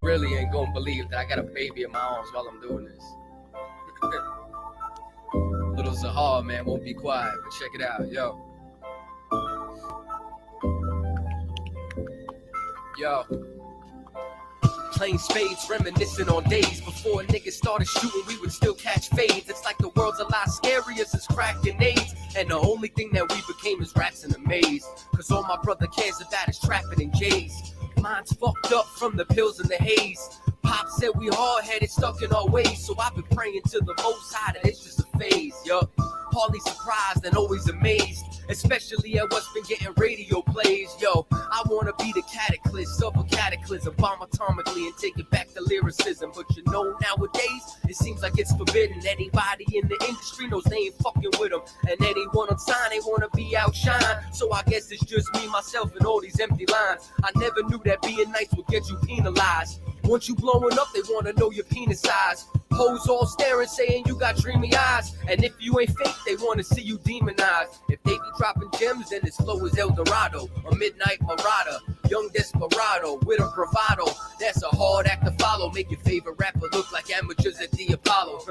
really ain't gonna believe that I got a baby in my arms while I'm doing this. Little Zahar, man, won't be quiet, but check it out, yo. Playing spades, reminiscing on days before niggas started shooting, we would still catch fades. It's like the world's a lot scarier since crack and AIDS, and the only thing that we became is rats in a maze. Cause all my brother cares about is trapping in J's. Mine's fucked up from the pills and the haze. Pop said we hard-headed, stuck in our ways, so I've been praying to the most high that it's just a phase, yup. Hardly surprised and always amazed, especially at what's been getting radio plays. Yo, I wanna be the cataclysm of a cataclysm, bomb atomically and take it back to lyricism. But you know nowadays, it seems like it's forbidden. Anybody in the industry knows they ain't fucking with them, and anyone on sign, they wanna be outshined. So I guess it's just me, myself, and all these empty lines. I never knew that being nice would get you penalized. Once you blowing up, they wanna know your penis size. Hoes all staring, saying you got dreamy eyes. And if you ain't fake, they wanna see you demonized. If they be dropping gems, then it's slow as El Dorado. A midnight marauder, young desperado with a bravado. That's a hard act to follow. Make your favorite rapper look like amateurs at the Apollo.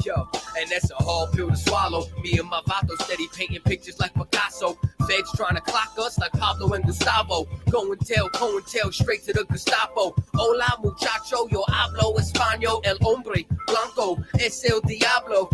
Yo, and that's a hard pill to swallow. Me and my vato steady painting pictures like Picasso. Feds trying to clock us like Pablo and Gustavo. Go and tell straight to the Gestapo. Hola muchacho, yo hablo español. El hombre blanco es el diablo.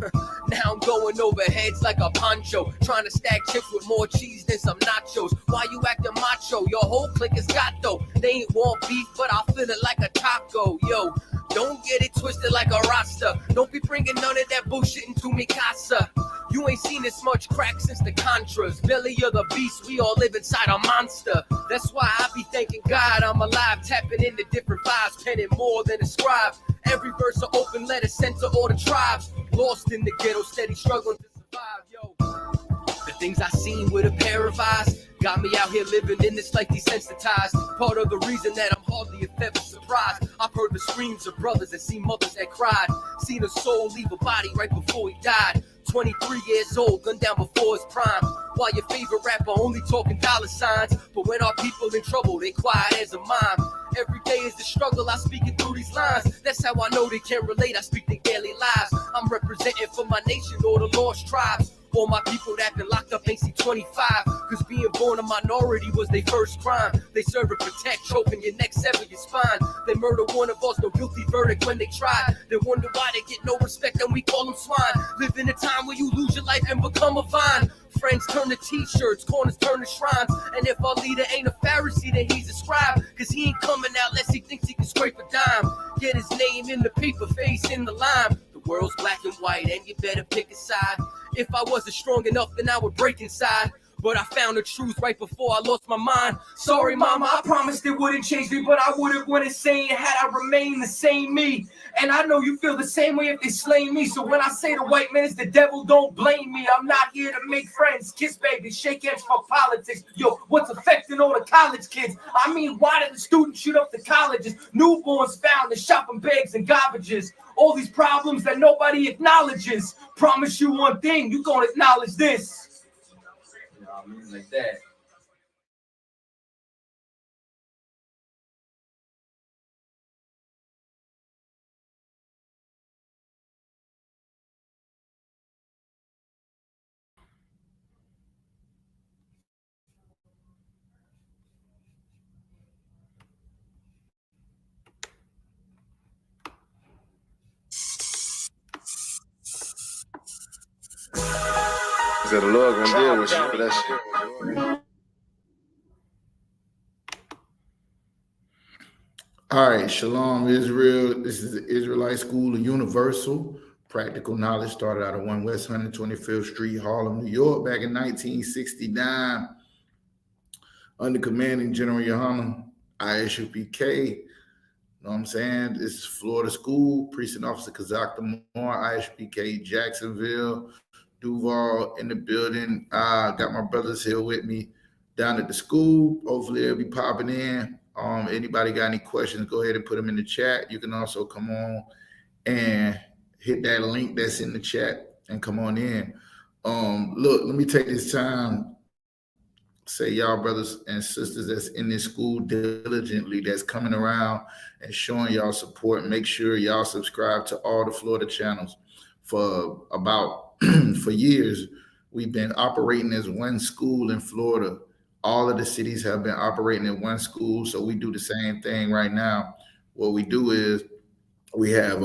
Now I'm going over heads like a poncho. Trying to stack chips with more cheese than some nachos. Why you acting macho? Your whole clique is gato. They ain't want beef, but I'll feel it like a taco. Yo, don't get it twisted like a rasta. Don't be bringing none of that bullshit into mi casa. You ain't seen this much crack since the Contras. Belly of the beast, we all live inside a monster. That's why I be thanking God I'm alive, tapping into different vibes, penning more than a scribe. Every verse an open letter sent to all the tribes. Lost in the ghetto, steady struggling to survive, yo. The things I seen with a pair of eyes got me out here living in this life desensitized. Part of the reason that I'm hardly if ever surprised. I've heard the screams of brothers and seen mothers that cried. Seen a soul leave a body right before he died. 23 years old, gunned down before his prime. While your favorite rapper only talking dollar signs. But when our people in trouble, they quiet as a mime. Every day is the struggle, I speak it through these lines. That's how I know they can't relate, I speak their daily lives. I'm representing for my nation or the lost tribes. All my people that been locked up ain't seen 25. Cause being born a minority was their first crime. They serve and protect, choking your neck, sever your spine. They murder one of us, no guilty verdict when they tried. They wonder why they get no respect and we call them swine. Live in a time where you lose your life and become a vine. Friends turn to t-shirts, corners turn to shrines. And if our leader ain't a Pharisee, then he's a scribe. Cause he ain't coming out unless he thinks he can scrape a dime. Get his name in the paper, face in the lime. The world's black and white and you better pick a side. If I wasn't strong enough, then I would break inside. But I found the truth right before I lost my mind. Sorry, mama, I promised it wouldn't change me, but I would have went insane had I remained the same me. And I know you feel the same way if they slay me. So when I say the white man is the devil, don't blame me. I'm not here to make friends, kiss babies, shake hands for politics. Yo, what's affecting all the college kids? I mean, why did the students shoot up the colleges? Newborns found in shopping bags and garbages. All these problems that nobody acknowledges. Promise you one thing, you gonna acknowledge this. You know what I mean? Like that. So the Lord gonna deal with you for that shit. All right, Shalom Israel. This is the Israelite School of Universal Practical Knowledge. Started out at 1 West 125th Street, Harlem, New York, back in 1969. Under commanding General YAHANNA, I.S.U.P.K. You know what I'm saying? This is Florida School, Precinct Officer Kazak Moore, I.S.U.P.K. Jacksonville, Duval in the building. Got my brothers here with me down at the school. Hopefully they'll be popping in. Anybody got any questions, go ahead and put them in the chat. You can also come on and hit that link that's in the chat and come on in. Look, let me take this time say y'all brothers and sisters that's in this school diligently, that's coming around and showing y'all support. Make sure y'all subscribe to all the Florida channels. For about for years, we've been operating as one school in Florida. All of the cities have been operating in one school, so we do the same thing right now. What we do is we have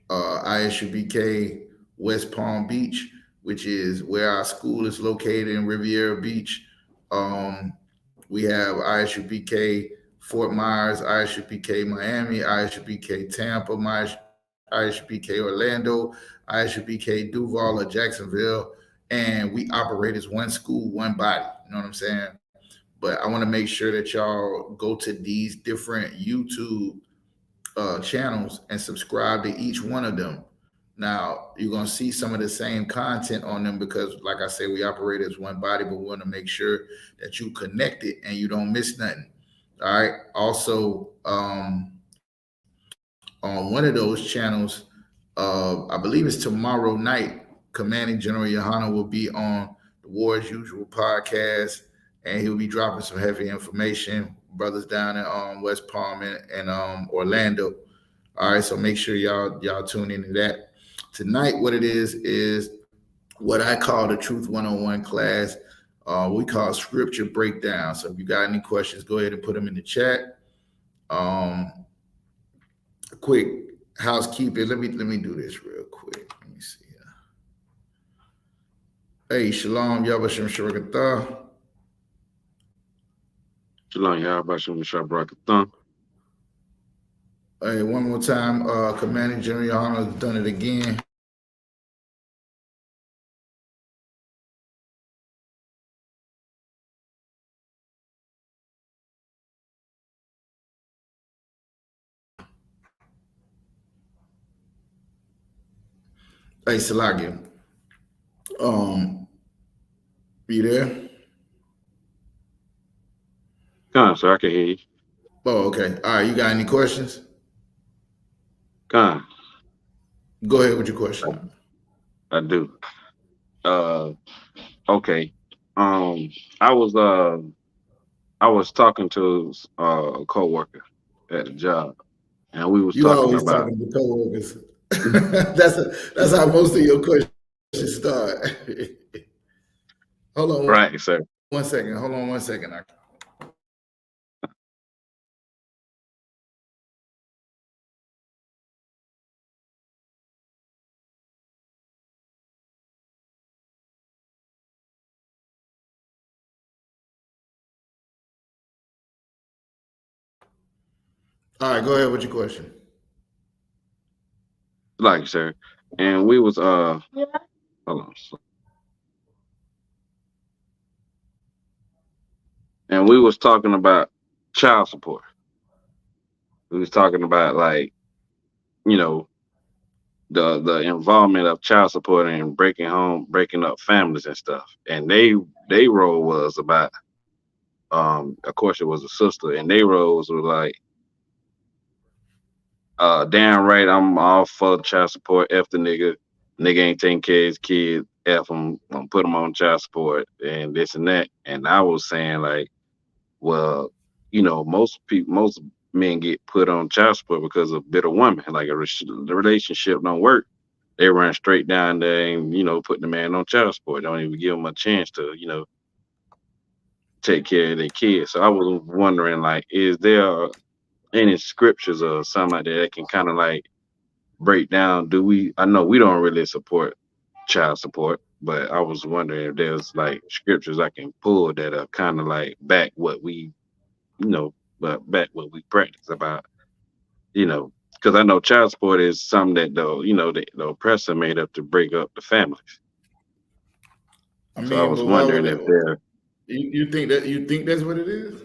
I.S.U.P.K West Palm Beach, which is where our school is located in Riviera Beach. We have I.S.U.P.K Fort Myers, I.S.U.P.K Miami, I.S.U.P.K Tampa, I.S.U.P.K Orlando, I.S.U.P.K Duval or Jacksonville, and we operate as one school, one body. You know what I'm saying? But I want to make sure that y'all go to these different YouTube channels and subscribe to each one of them. Now, you're going to see some of the same content on them because, like I said, we operate as one body, but we want to make sure that you connect it and you don't miss nothing. All right. Also, on one of those channels, I believe it's tomorrow night, Commanding General YAHANNA will be on the War as Usual podcast, and he'll be dropping some heavy information. Brothers down in West Palm and Orlando. All right, so make sure y'all tune into that. Tonight, what it is what I call the Truth 101 class. We call scripture breakdown. So if you got any questions, go ahead and put them in the chat. Quick housekeeping. Let me do this real quick. Let me see here. Hey, Shalom, Yabashim Shabrakatah. Shalom, Yabashim Shabrakatah. Hey, one more time. Commanding General YAHANNA has done it again. Hey, Salakia. You there? Come on, sir, I can hear you. Oh, okay. All right, you got any questions? Come on. Go ahead with your question. I do. Okay. I was talking to a coworker at the job, and we was talking about. Talking to coworkers. that's how most of your questions start. Hold on. Right, sir. 1 second. Hold on 1 second. All right, go ahead with your question. Like, sir, and we was hold on. And we was talking about child support. We was talking about, like, you know, the involvement of child support and breaking up families and stuff. And they role was about, of course it was a sister, and they roles were like, damn right, I'm all for child support. F the nigga ain't taking care of his kids. F him, put him on child support and this and that. And I was saying, like, well, most men get put on child support because of bitter women. Like, the relationship don't work, they run straight down there and put the man on child support. Don't even give him a chance to take care of their kids. So I was wondering, like, is there any scriptures or something like that can kind of like break down? I know we don't really support child support, but I was wondering if there's like scriptures I can pull that are kind of like back what we practice about, because I know child support is something that the oppressor made up to break up the families. I mean, so I was wondering if there. You think that's what it is?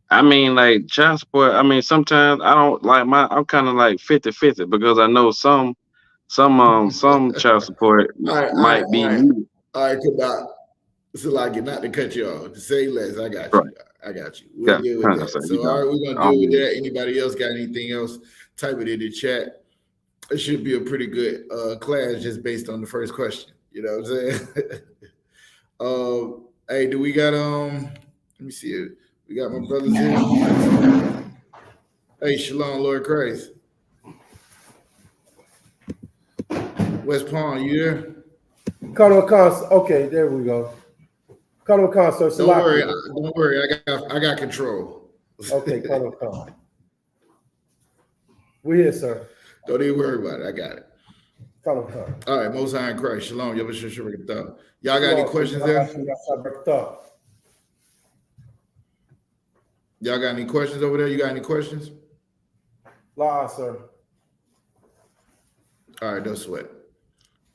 I mean, like, child support, I mean, sometimes I don't like I'm kind of like 50-50 because I know some child support might be needed. All right, Kabak. So, like, not to cut you off, to say less, I got you. Right. I got you. We'll deal with that. So, all right, we're gonna deal with that. Anybody else got anything else? Type it in the chat. It should be a pretty good class just based on the first question. You know what I'm saying? Hey, do we got let me see it. We got my brothers here. Hey, Shalom, Lord Christ. West Palm, you there? Colonel Cons. Okay, there we go. Colonel Cons, sir. Don't worry. I got control. Okay, Colonel Cons. We're here, sir. Don't even worry about it. I got it. Colonel Cons. All right, Most High in Christ. Shalom. Y'all got any questions there? Y'all got any questions over there? You got any questions? La, sir. All right, don't sweat.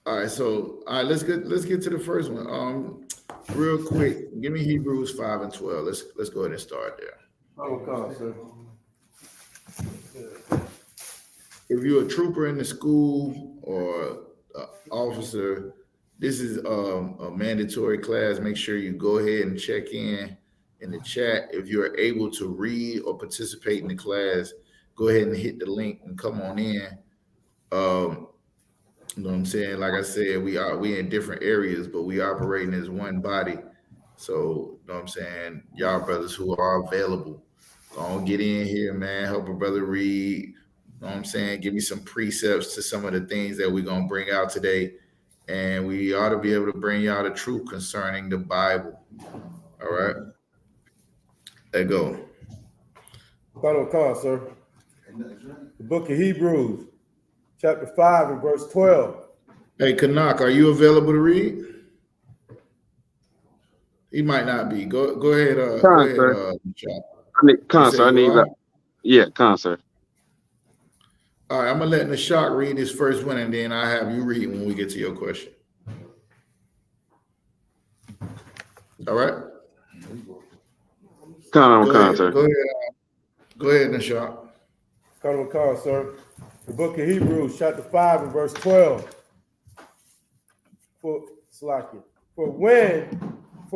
All right, so let's get to the first one. Real quick, give me Hebrews 5 and 12. Let's go ahead and start there. Colonel Cons, sir. If you're a trooper in the school or officer, this is a mandatory class. Make sure you go ahead and check in the chat. If you're able to read or participate in the class, go ahead and hit the link and come on in. You know what I'm saying? Like I said, we in different areas, but we operating as one body. So, you know what I'm saying? Y'all brothers who are available, don't get in here, man. Help a brother read. You know what I'm saying? Give me some precepts to some of the things that we're going to bring out today. And we ought to be able to bring y'all the truth concerning the Bible. All right? There you go. Colonel Cons, sir. The book of Hebrews, chapter 5 and verse 12. Hey, Kanak, are you available to read? He might not be. Go ahead. Concert. All right, I'm gonna let Nashak read his first one, and then I have you read when we get to your question. All right. Go ahead, Nashak. Colonel Cons, sir. The book of Hebrews, chapter 5 and verse 12. For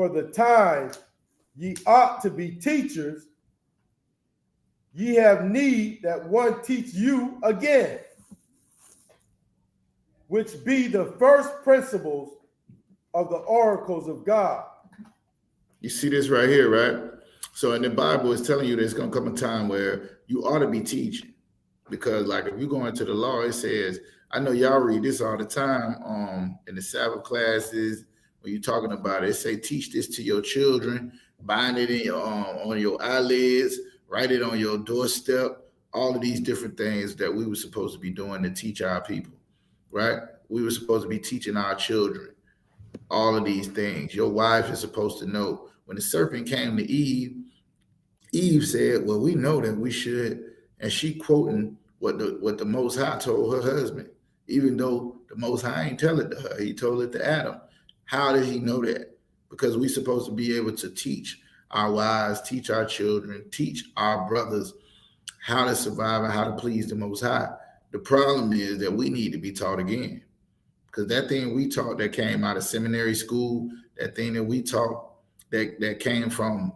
the time ye ought to be teachers, ye have need that one teach you again, which be the first principles of the oracles of God. You see this right here, right? So in the Bible, it's telling you there's going to come a time where you ought to be teaching. Because like if you go into the law, it says, I know y'all read this all the time in the Sabbath classes, when you're talking about it, say, teach this to your children, bind it in your, on your eyelids, write it on your doorstep, all of these different things that we were supposed to be doing to teach our people, right? We were supposed to be teaching our children all of these things. Your wife is supposed to know. When the serpent came to Eve, Eve said, well, we know that we should, and she quoting what the Most High told her husband, even though the Most High ain't tell it to her. He told it to Adam. How did he know that? Because we're supposed to be able to teach our wives, teach our children, teach our brothers how to survive and how to please the Most High. The problem is that we need to be taught again. Because that thing we taught that came out of seminary school, that thing that we taught that came from,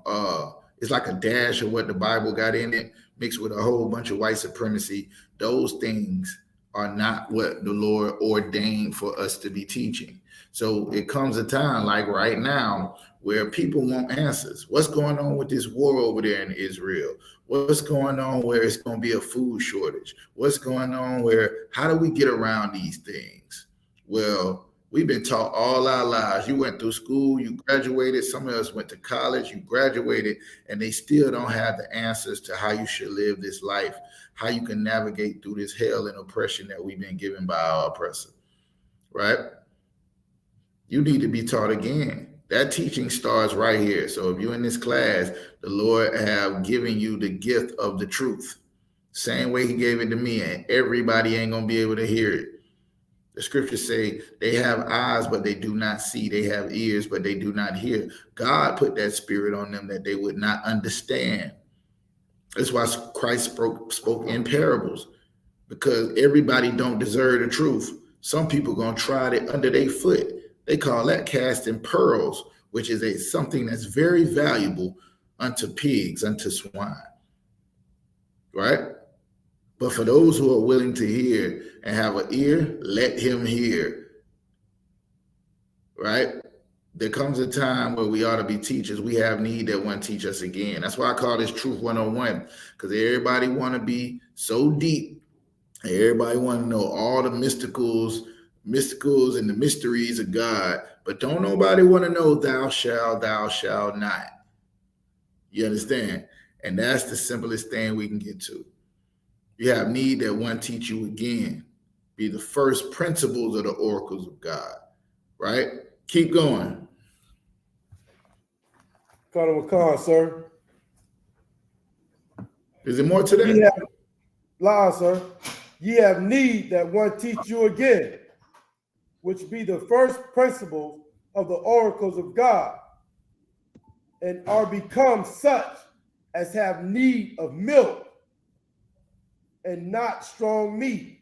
it's like a dash of what the Bible got in it, mixed with a whole bunch of white supremacy. Those things are not what the Lord ordained for us to be teaching. So it comes a time like right now where people want answers. What's going on with this war over there in Israel? What's going on where it's going to be a food shortage? What's going on where, how do we get around these things? Well, we've been taught all our lives. You went through school, you graduated. Some of us went to college, you graduated, and they still don't have the answers to how you should live this life, how you can navigate through this hell and oppression that we've been given by our oppressor, right? You need to be taught again. That teaching starts right here. So if you're in this class, the Lord have given you the gift of the truth. Same way he gave it to me, and everybody ain't going to be able to hear it. The scriptures say they have eyes, but they do not see. They have ears, but they do not hear. God put that spirit on them that they would not understand. That's why Christ spoke in parables, because everybody don't deserve the truth. Some people going to try it under their foot. They call that casting pearls, which is something that's very valuable unto pigs, unto swine, right? But for those who are willing to hear and have an ear, let him hear, right? there comes a time where we ought to be teachers. We have need that one teach us again. That's why I call this Truth 101, because everybody want to be so deep. Everybody want to know all the mysticals and the mysteries of God, but don't nobody want to know thou shalt not. You understand? And that's the simplest thing we can get to. You have need that one teach you again. Be the first principles of the oracles of God, right? Keep going. Colonel Khan, sir. Is there more to that? Lie, sir. Ye have need that one teach you again, which be the first principles of the oracles of God, and are become such as have need of milk and not strong meat.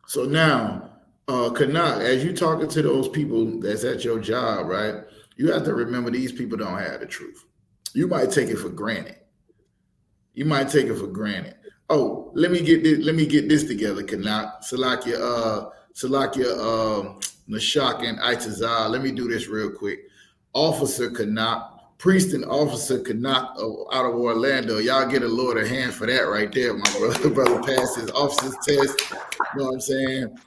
So now, Kanak, as you talking to those people that's at your job, right? You have to remember these people don't have the truth. You might take it for granted. Oh, let me get this together, Kanak. Salakia, Nashak and Itazal. Let me do this real quick. Officer Kanak, priest and officer Kanak out of Orlando. Y'all get a Lord a hand for that right there, my brother. Brother passed his officer's test. You know what I'm saying?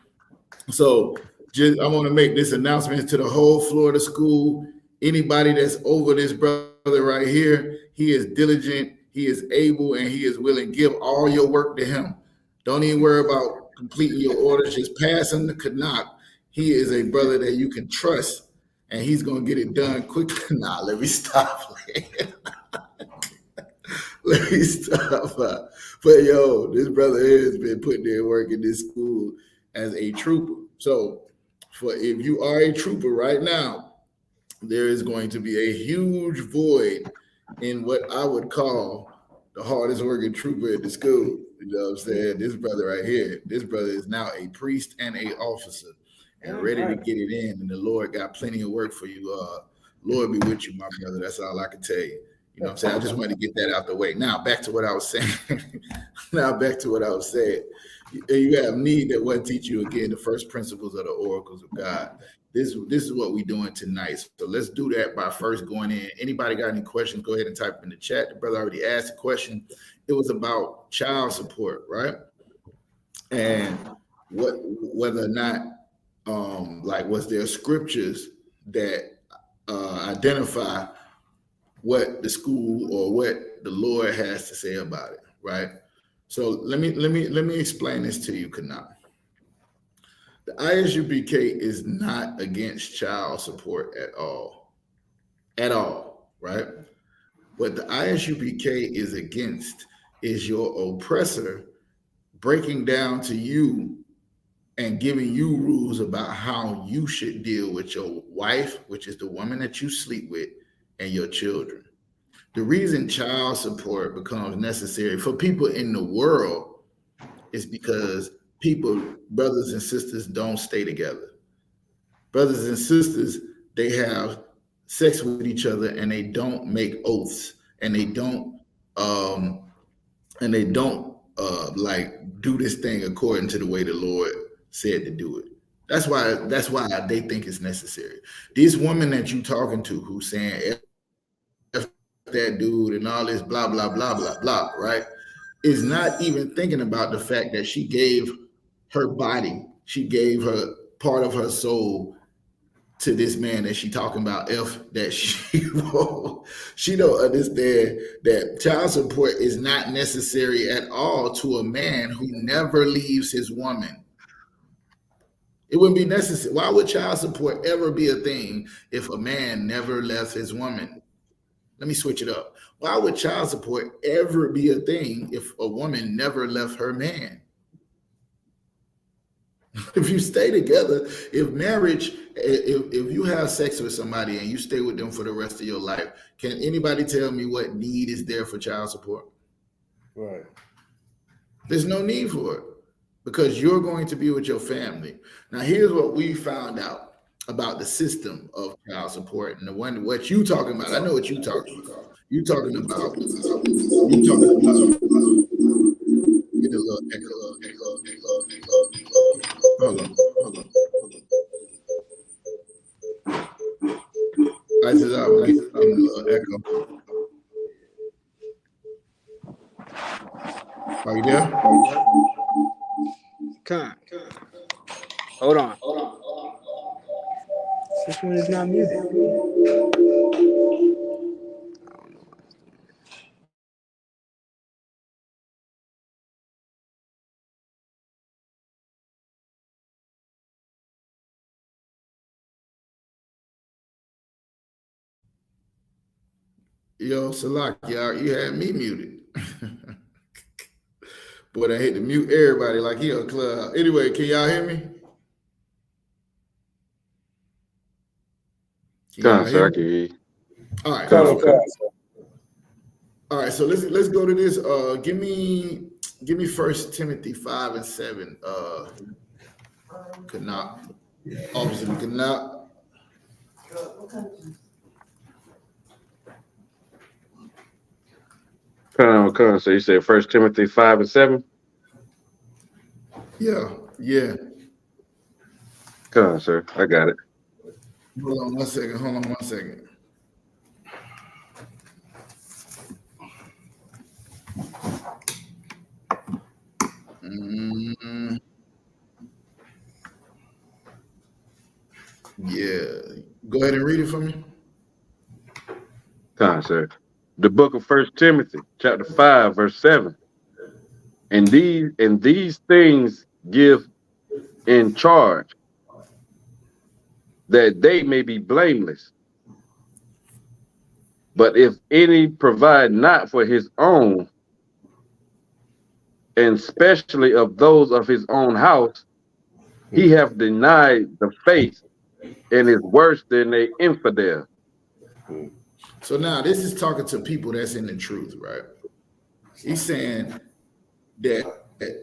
So I want to make this announcement to the whole Florida school. Anybody that's over this brother right here, he is diligent, he is able, and he is willing. Give all your work to him. Don't even worry about completing your orders. Just pass him the Kanak. He is a brother that you can trust, and he's going to get it done quickly. Nah, let me stop. Let me stop. But yo, this brother here has been putting their work in this school as a trooper. So if you are a trooper right now, there is going to be a huge void in what I would call the hardest working trooper at the school. You know what I'm saying? This brother right here, this brother is now a priest and a officer and ready to get it in. And the Lord got plenty of work for you. Lord be with you, my brother. That's all I can tell you. You know what I'm saying? I just wanted to get that out the way. Now back to what I was saying. You have need that one teach you again the first principles of the oracles of God. This is what we're doing tonight. So let's do that by first going in. Anybody got any questions? Go ahead and type in the chat. The brother already asked a question. It was about child support, right? And whether or not was there scriptures that identify what the school or what the Lord has to say about it, right? So let me explain this to you, Kanak. The I.S.U.P.K is not against child support at all, right? What the I.S.U.P.K is against is your oppressor breaking down to you and giving you rules about how you should deal with your wife, which is the woman that you sleep with, and your children. The reason child support becomes necessary for people in the world is because brothers and sisters don't stay together. Brothers and sisters, they have sex with each other and they don't make oaths and they don't do this thing according to the way the Lord said to do it. That's why they think it's necessary. This woman that you talking to who's saying F that dude and all this blah, blah, blah, blah, blah, right? Is not even thinking about the fact that she gave her body, she gave her part of her soul to this man that she talking about she don't understand that child support is not necessary at all to a man who never leaves his woman. It wouldn't be necessary. Why would child support ever be a thing if a man never left his woman? Let me switch it up. Why would child support ever be a thing if a woman never left her man? If you stay together, if you have sex with somebody and you stay with them for the rest of your life, can anybody tell me what need is there for child support? Right. There's no need for it because you're going to be with your family. Now, here's what we found out about the system of child support and what you talking about. I know what you talking about. You talking about. Get a little echo. Hold on. devices out, man. Getting a little echo. Are you there? Come. Hold on. This one is not muted. Yo, Salak, y'all, you had me muted. Boy, I hate to mute everybody like he a club. Anyway, can y'all hear me? Can y'all Sir, hear I can me? hear you. All right. Okay. All right, so let's go to this. Give me 1 Timothy 5 and 7. Could not. Obviously, could not. Come on. So you said 1 Timothy 5 and 7? Yeah. Come on, sir. I got it. Hold on one second. Yeah. Go ahead and read it for me. Come on, sir. The book of 1 Timothy, chapter 5, verse 7. And these things give in charge, that they may be blameless. But if any provide not for his own, and especially of those of his own house, he hath denied the faith and is worse than an infidel. So now this is talking to people that's in the truth, right? He's saying that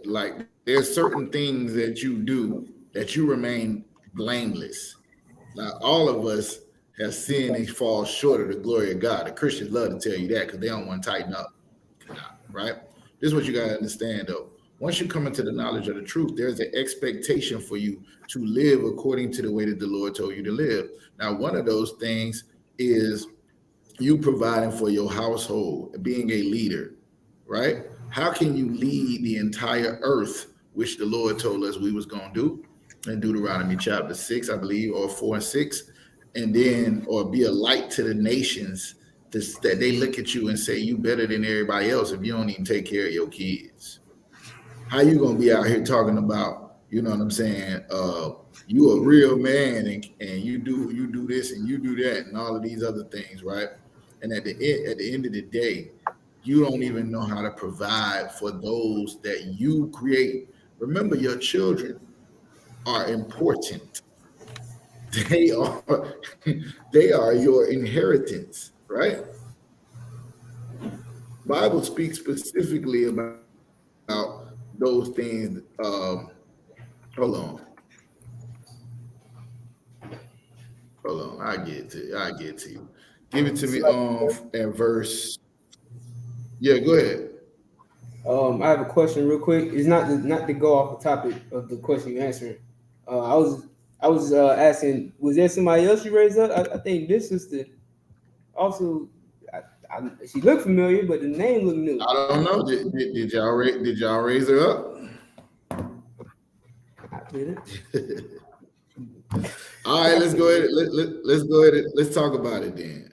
like there's certain things that you do that you remain blameless. Now all of us have sinned and fall short of the glory of God. The Christians love to tell you that because they don't want to tighten up, right? This is what you got to understand though. Once you come into the knowledge of the truth, there's an expectation for you to live according to the way that the Lord told you to live. Now, one of those things is you providing for your household, being a leader, right? How can you lead the entire earth, which the Lord told us we was going to do in Deuteronomy chapter 6, I believe, or 4 and 6, and then, or be a light to the nations that they look at you and say, you better than everybody else if you don't even take care of your kids. How you going to be out here talking about, you know what I'm saying, you a real man and you do this and you do that and all of these other things, right? And at the end of the day, you don't even know how to provide for those that you create. Remember, your children are important. They are your inheritance, right? Bible speaks specifically about those things. Hold on. I get to you. Give it to me at verse. Yeah, go ahead. I have a question real quick. It's not to go off the topic of the question you answered. I was asking, was there somebody else you raised up? I think this sister also. She looked familiar, but the name looked new. I don't know. Did y'all raise her up? I did it. All right, let's go ahead. Let's go ahead. Let's talk about it then.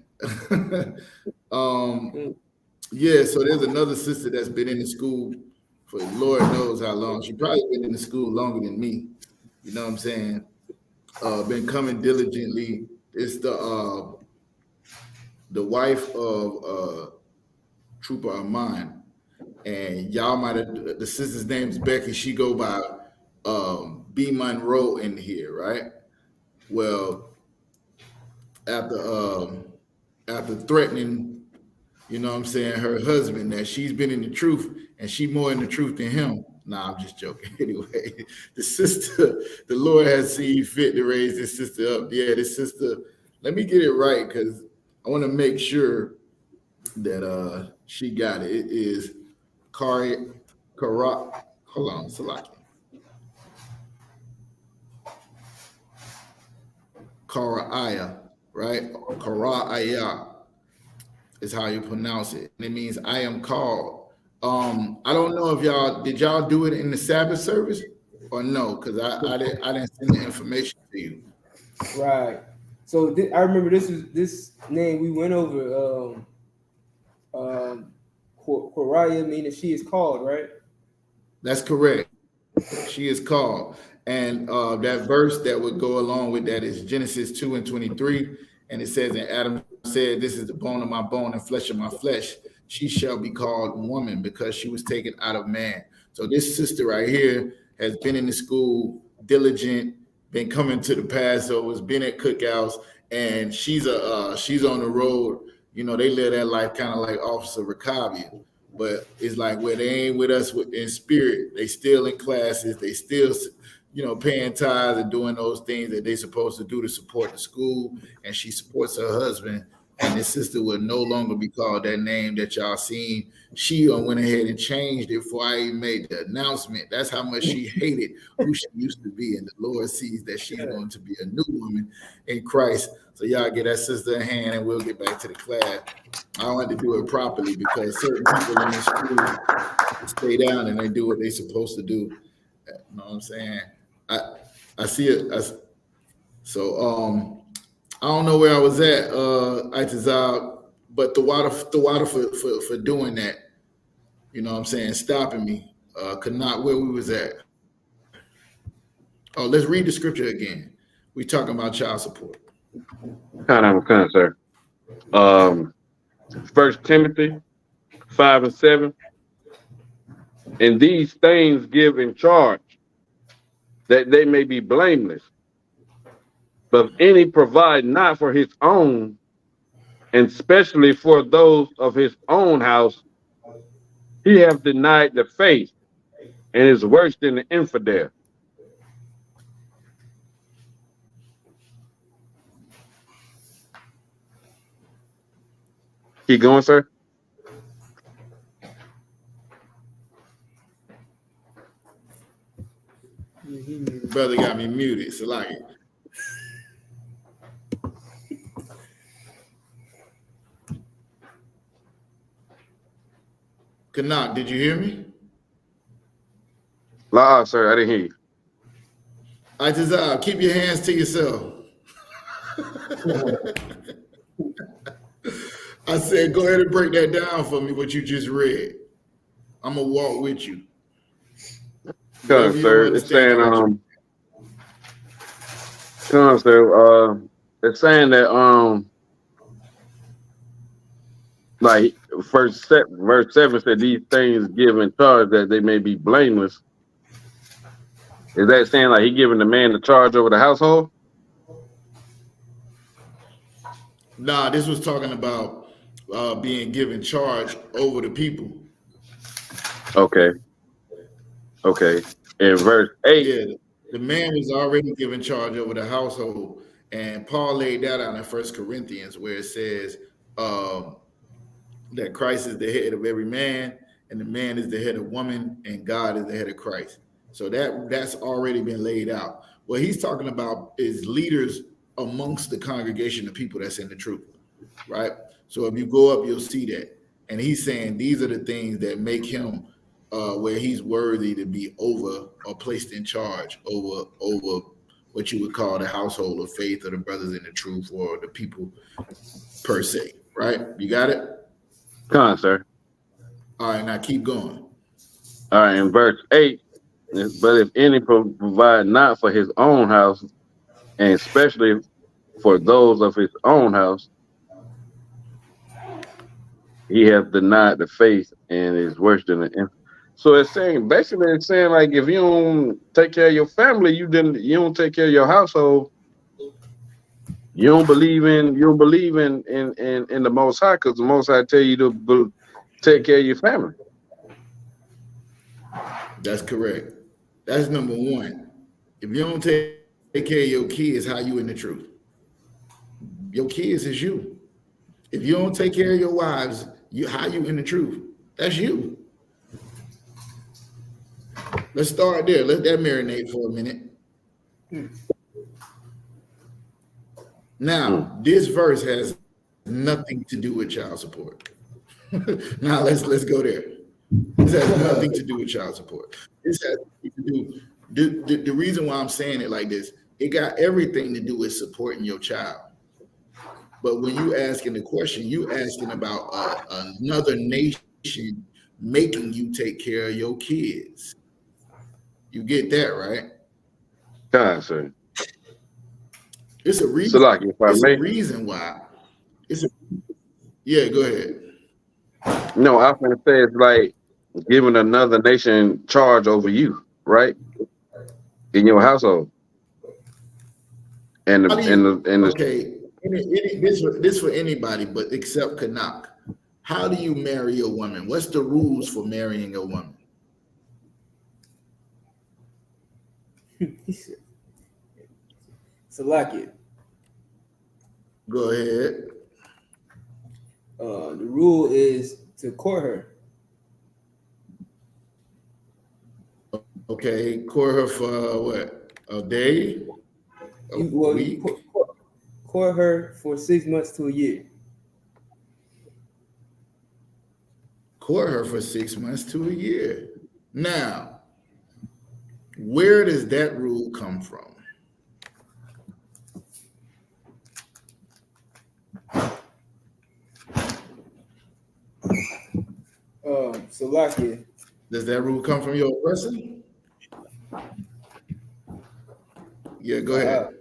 Yeah, so there's another sister that's been in the school for Lord knows how long. She probably been in the school longer than me. You know what I'm saying? Been coming diligently. It's the wife of Trooper of mine, and y'all might have. The sister's name is Becky. She go by B Monroe in here, right? Well, after threatening, you know what I'm saying, her husband, that she's been in the truth and she more in the truth than him. Nah, I'm just joking. Anyway, the Lord has seen fit to raise this sister up. Yeah, this sister, let me get it right because I want to make sure that she got it. It is hold on, Salaki. Karaiah, right? Korah is how you pronounce it. And it means I am called. I don't know if did y'all do it in the Sabbath service or no? Because I didn't send the information to you. Right. So I remember this name we went over. Koraya, meaning she is called, right? That's correct. She is called. And that verse that would go along with that is Genesis 2:23. And it says, and Adam said, this is the bone of my bone and flesh of my flesh. She shall be called woman because she was taken out of man. So this sister right here has been in the school, diligent, been coming to the Passovers, been at cookouts, and she's on the road. You know, they live that life kind of like Officer Ricabia. But it's like where they ain't with us in spirit, they still in classes, they still, you know, paying tithes and doing those things that they supposed to do to support the school. And she supports her husband. And this sister would no longer be called that name that y'all seen. She went ahead and changed it before I even made the announcement. That's how much she hated who she used to be. And the Lord sees that she's going to be a new woman in Christ. So y'all get that sister a hand and we'll get back to the class. I don't have to do it properly because certain people in this school stay down and they do what they're supposed to do. You know what I'm saying? I see it. So I don't know where I was at, Itazal, but the water for doing that, you know what I'm saying, stopping me, could not where we was at. Oh, let's read the scripture again. We talking about child support. Kind of, sir. 1 Timothy 5:7. And these things give in charge, that they may be blameless. But if any provide not for his own, and especially for those of his own house, he hath denied the faith, and is worse than the infidel. Keep going, sir. Brother got me muted, so like Kanak, did you hear me? La, sir, I didn't hear you. Itazal, keep your hands to yourself. I said, go ahead and break that down for me, what you just read. I'm gonna walk with you. Sir, it's saying sir, it's saying that like verse 7 said these things give in charge that they may be blameless. Is that saying like he giving the man the charge over the household? Nah, this was talking about being given charge over the people. Okay. In verse 8. Yeah, the man was already given charge over the household. And Paul laid that out in 1 Corinthians, where it says that Christ is the head of every man, and the man is the head of woman, and God is the head of Christ. So that's already been laid out. What he's talking about is leaders amongst the congregation of people that's in the truth, right? So if you go up, you'll see that. And he's saying these are the things that make him where he's worthy to be over or placed in charge over what you would call the household of faith or the brothers in the truth or the people per se, right? You got it? Come on, sir. All right, now keep going. All right, in verse 8, but if any provide not for his own house, and especially for those of his own house, he hath denied the faith and is worse than an infant. So it's saying, basically, it's saying like if you don't take care of your family, you don't take care of your household. You don't believe in the Most High, because the Most High tell you to take care of your family. That's correct. That's number one. If you don't take care of your kids, how you in the truth? Your kids is you. If you don't take care of your wives, how you in the truth? That's you. Let's start there. Let that marinate for a minute. Now, this verse has nothing to do with child support. Now let's go there. This has nothing to do with child support. This has to do the reason why I'm saying it like this, it got everything to do with supporting your child. But when you asking the question, you asking about another nation making you take care of your kids. You get that, right? God, sir. It's a reason. So, like, if I It's may, a reason why. Yeah, go ahead. no, I was gonna say it's like giving another nation charge over you, right? In your household. And the okay, this for anybody, but except Kanak. How do you marry a woman? What's the rules for marrying a woman? Salakia. Go ahead. The rule is to court her. Okay, court her for what? A day? A week? Court her for 6 months to a year. Court her for 6 months to a year. Now, where does that rule come from? Salakia. Does that rule come from your oppressor? Yeah, go ahead.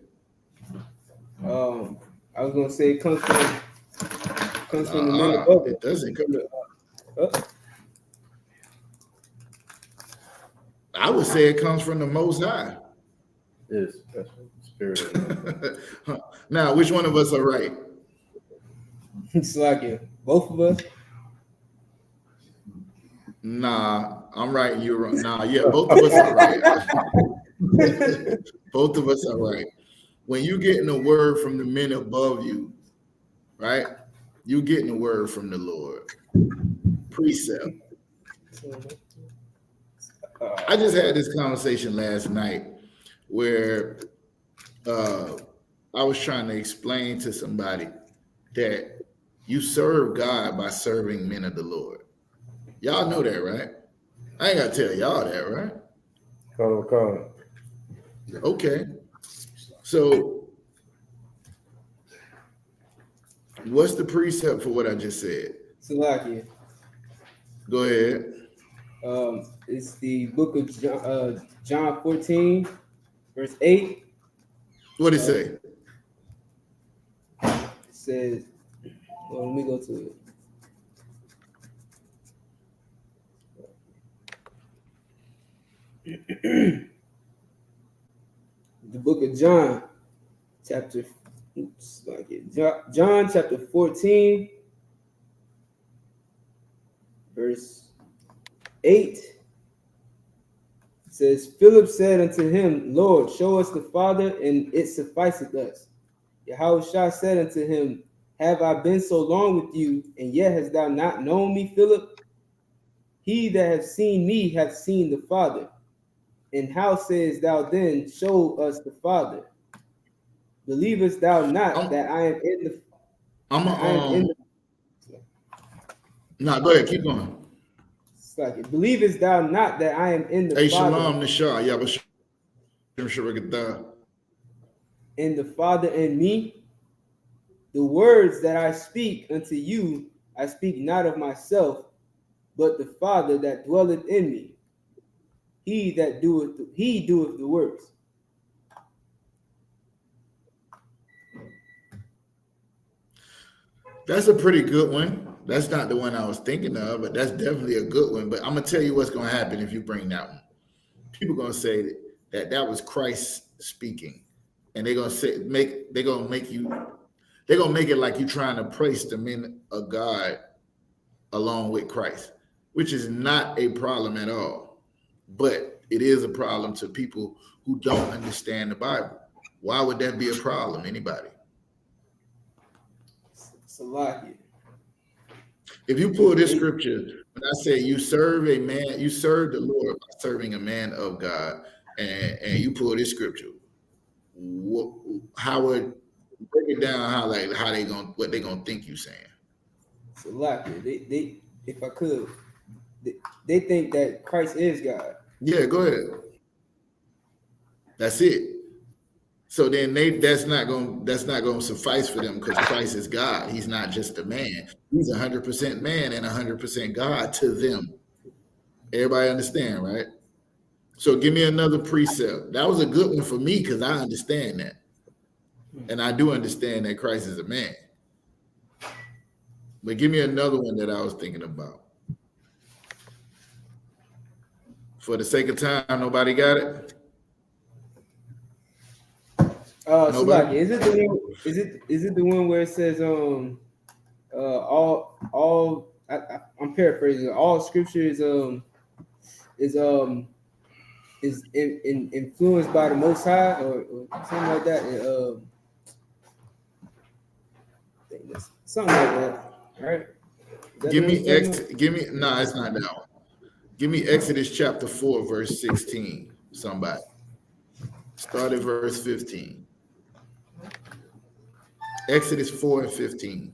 I was gonna say it comes from the men above. It doesn't come. I would say it comes from the Most High. Yes, that's spirit. Now, which one of us are right? Salakia. Both of us. Nah, I'm right and you're wrong. Nah, yeah, both of us are right. Both of us are right. When you're getting a word from the men above you, right? You're getting a word from the Lord. Precept. I just had this conversation last night where I was trying to explain to somebody that you serve God by serving men of the Lord. Y'all know that, right? I ain't got to tell y'all that, right? Come. Okay. So what's the precept for what I just said? Salakia. Go ahead. It's the book of John 14, verse 8. What did it say? It says, well, let me go to it. The book of John, John chapter 14, verse 8. It says, Philip said unto him, Lord, show us the Father, and it sufficeth us. Yahushua said unto him, have I been so long with you, and yet hast thou not known me, Philip? He that hath seen me hath seen the Father. And how sayest thou then, show us the Father? Believest thou not that I am in the? No, go ahead, keep going. Like, believest thou not that I am in the Hey, Father? Shalom, Nishah. And the Father in me? The words that I speak unto you, I speak not of myself, but the Father that dwelleth in me. He doeth the works. That's a pretty good one. That's not the one I was thinking of, but that's definitely a good one. But I'm gonna tell you what's gonna happen if you bring that one. People are gonna say that was Christ speaking, and they're gonna make it like you're trying to praise the men of God along with Christ, which is not a problem at all. But it is a problem to people who don't understand the Bible. Why would that be a problem? Anybody? Salakia. If you pull this scripture, when I say you serve a man, you serve the Lord by serving a man of God, and you pull this scripture, how would Break it down how what they gonna think you saying. So like they if I could, they think that Christ is God. Yeah, go ahead. That's it. So then that's not gonna suffice for them because Christ is God. He's not just a man. He's 100% man and 100% God to them. Everybody understand, right? So give me another precept. That was a good one for me because I understand that. And I do understand that Christ is a man. But give me another one that I was thinking about. For the sake of time, nobody got it? So like, is it the one where it says I'm paraphrasing, all scripture is influenced by the Most High or something like that. Something like that, right? Nah, it's not that one. Give me Exodus chapter 4, verse 16. Somebody. Start at verse 15. Exodus 4 and 15.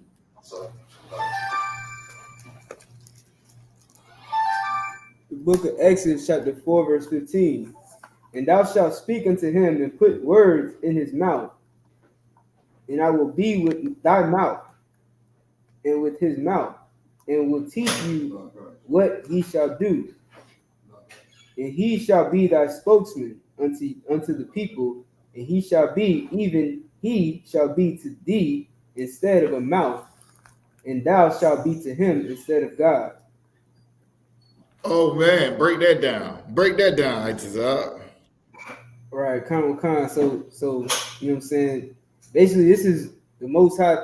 The book of Exodus chapter 4, verse 15. And thou shalt speak unto him and put words in his mouth, and I will be with thy mouth and with his mouth, and will teach you what he shall do. And he shall be thy spokesman unto the people, and he shall be to thee instead of a mouth, and thou shalt be to him instead of God. Oh man, break that down. Break that down, Isupk. All right, So you know what I'm saying? Basically, this is the Most High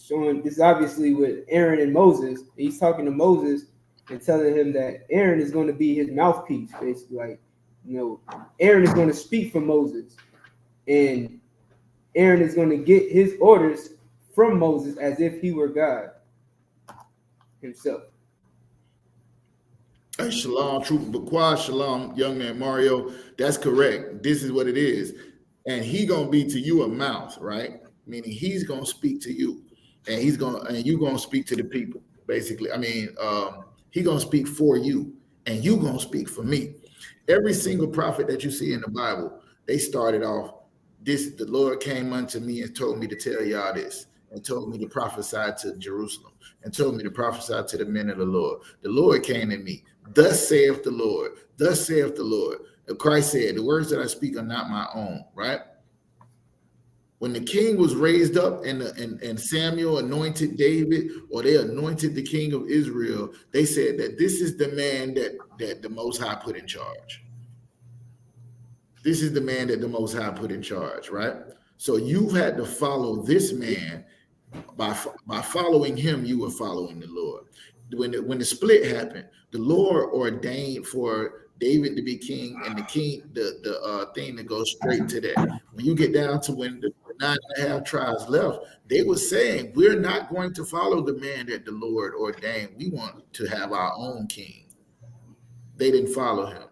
showing. This is obviously with Aaron and Moses. He's talking to Moses and telling him that Aaron is going to be his mouthpiece. Basically, like, you know, Aaron is going to speak for Moses, and Aaron is going to get his orders from Moses as if he were God himself. Hey, Shalom, Troop Bakwa, Shalom, young man Mario. That's correct. This is what it is. And he gonna be to you a mouth, right? Meaning he's gonna speak to you, and you gonna speak to the people, basically. I mean, he gonna speak for you, and you gonna speak for me. Every single prophet that you see in the Bible, they started off, the Lord came unto me and told me to tell y'all this, and told me to prophesy to Jerusalem, and told me to prophesy to the men of the Lord. The Lord came to me. Thus saith the Lord. Thus saith the Lord. Christ said, the words that I speak are not my own, right? When the king was raised up and Samuel anointed David, or they anointed the king of Israel, they said that this is the man that the Most High put in charge. This is the man that the Most High put in charge, right? So you've had to follow this man. By following him, you were following the Lord. When the split happened, the Lord ordained for David to be king, and the king, the thing that goes straight to that. When you get down to when the 9.5 tribes left, they were saying, we're not going to follow the man that the Lord ordained. We want to have our own king. They didn't follow him.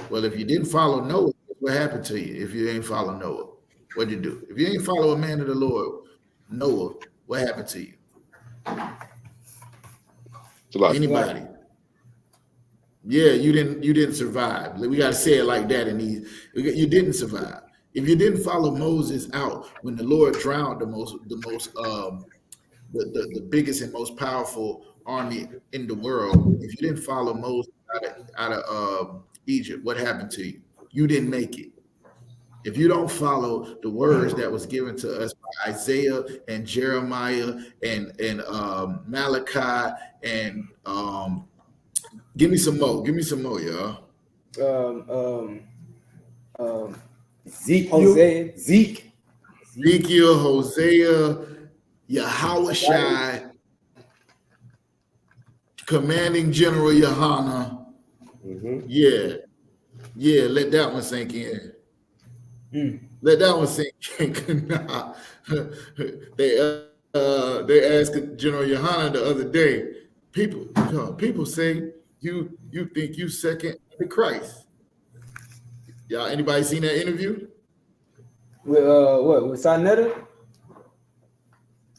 Well, if you didn't follow Noah, what happened to you? If you ain't follow Noah, what'd you do? If you ain't follow a man of the Lord, Noah, what happened to you? Anybody? Yeah, you didn't survive. We gotta say it like that. You didn't survive. If you didn't follow Moses out when the Lord drowned the biggest and most powerful army in the world, if you didn't follow Moses out of Egypt, what happened to you? You didn't make it. If you don't follow the words that was given to us by Isaiah and Jeremiah and Malachi and give me some more, y'all. Ezekiel, Hosea, Yahawashi, Commanding General YAHANNA. Mm-hmm. Yeah, let that one sink in. Let that one sink in. They asked General YAHANNA the other day, people say you think you second to Christ. Y'all, anybody seen that interview? With Sinetta?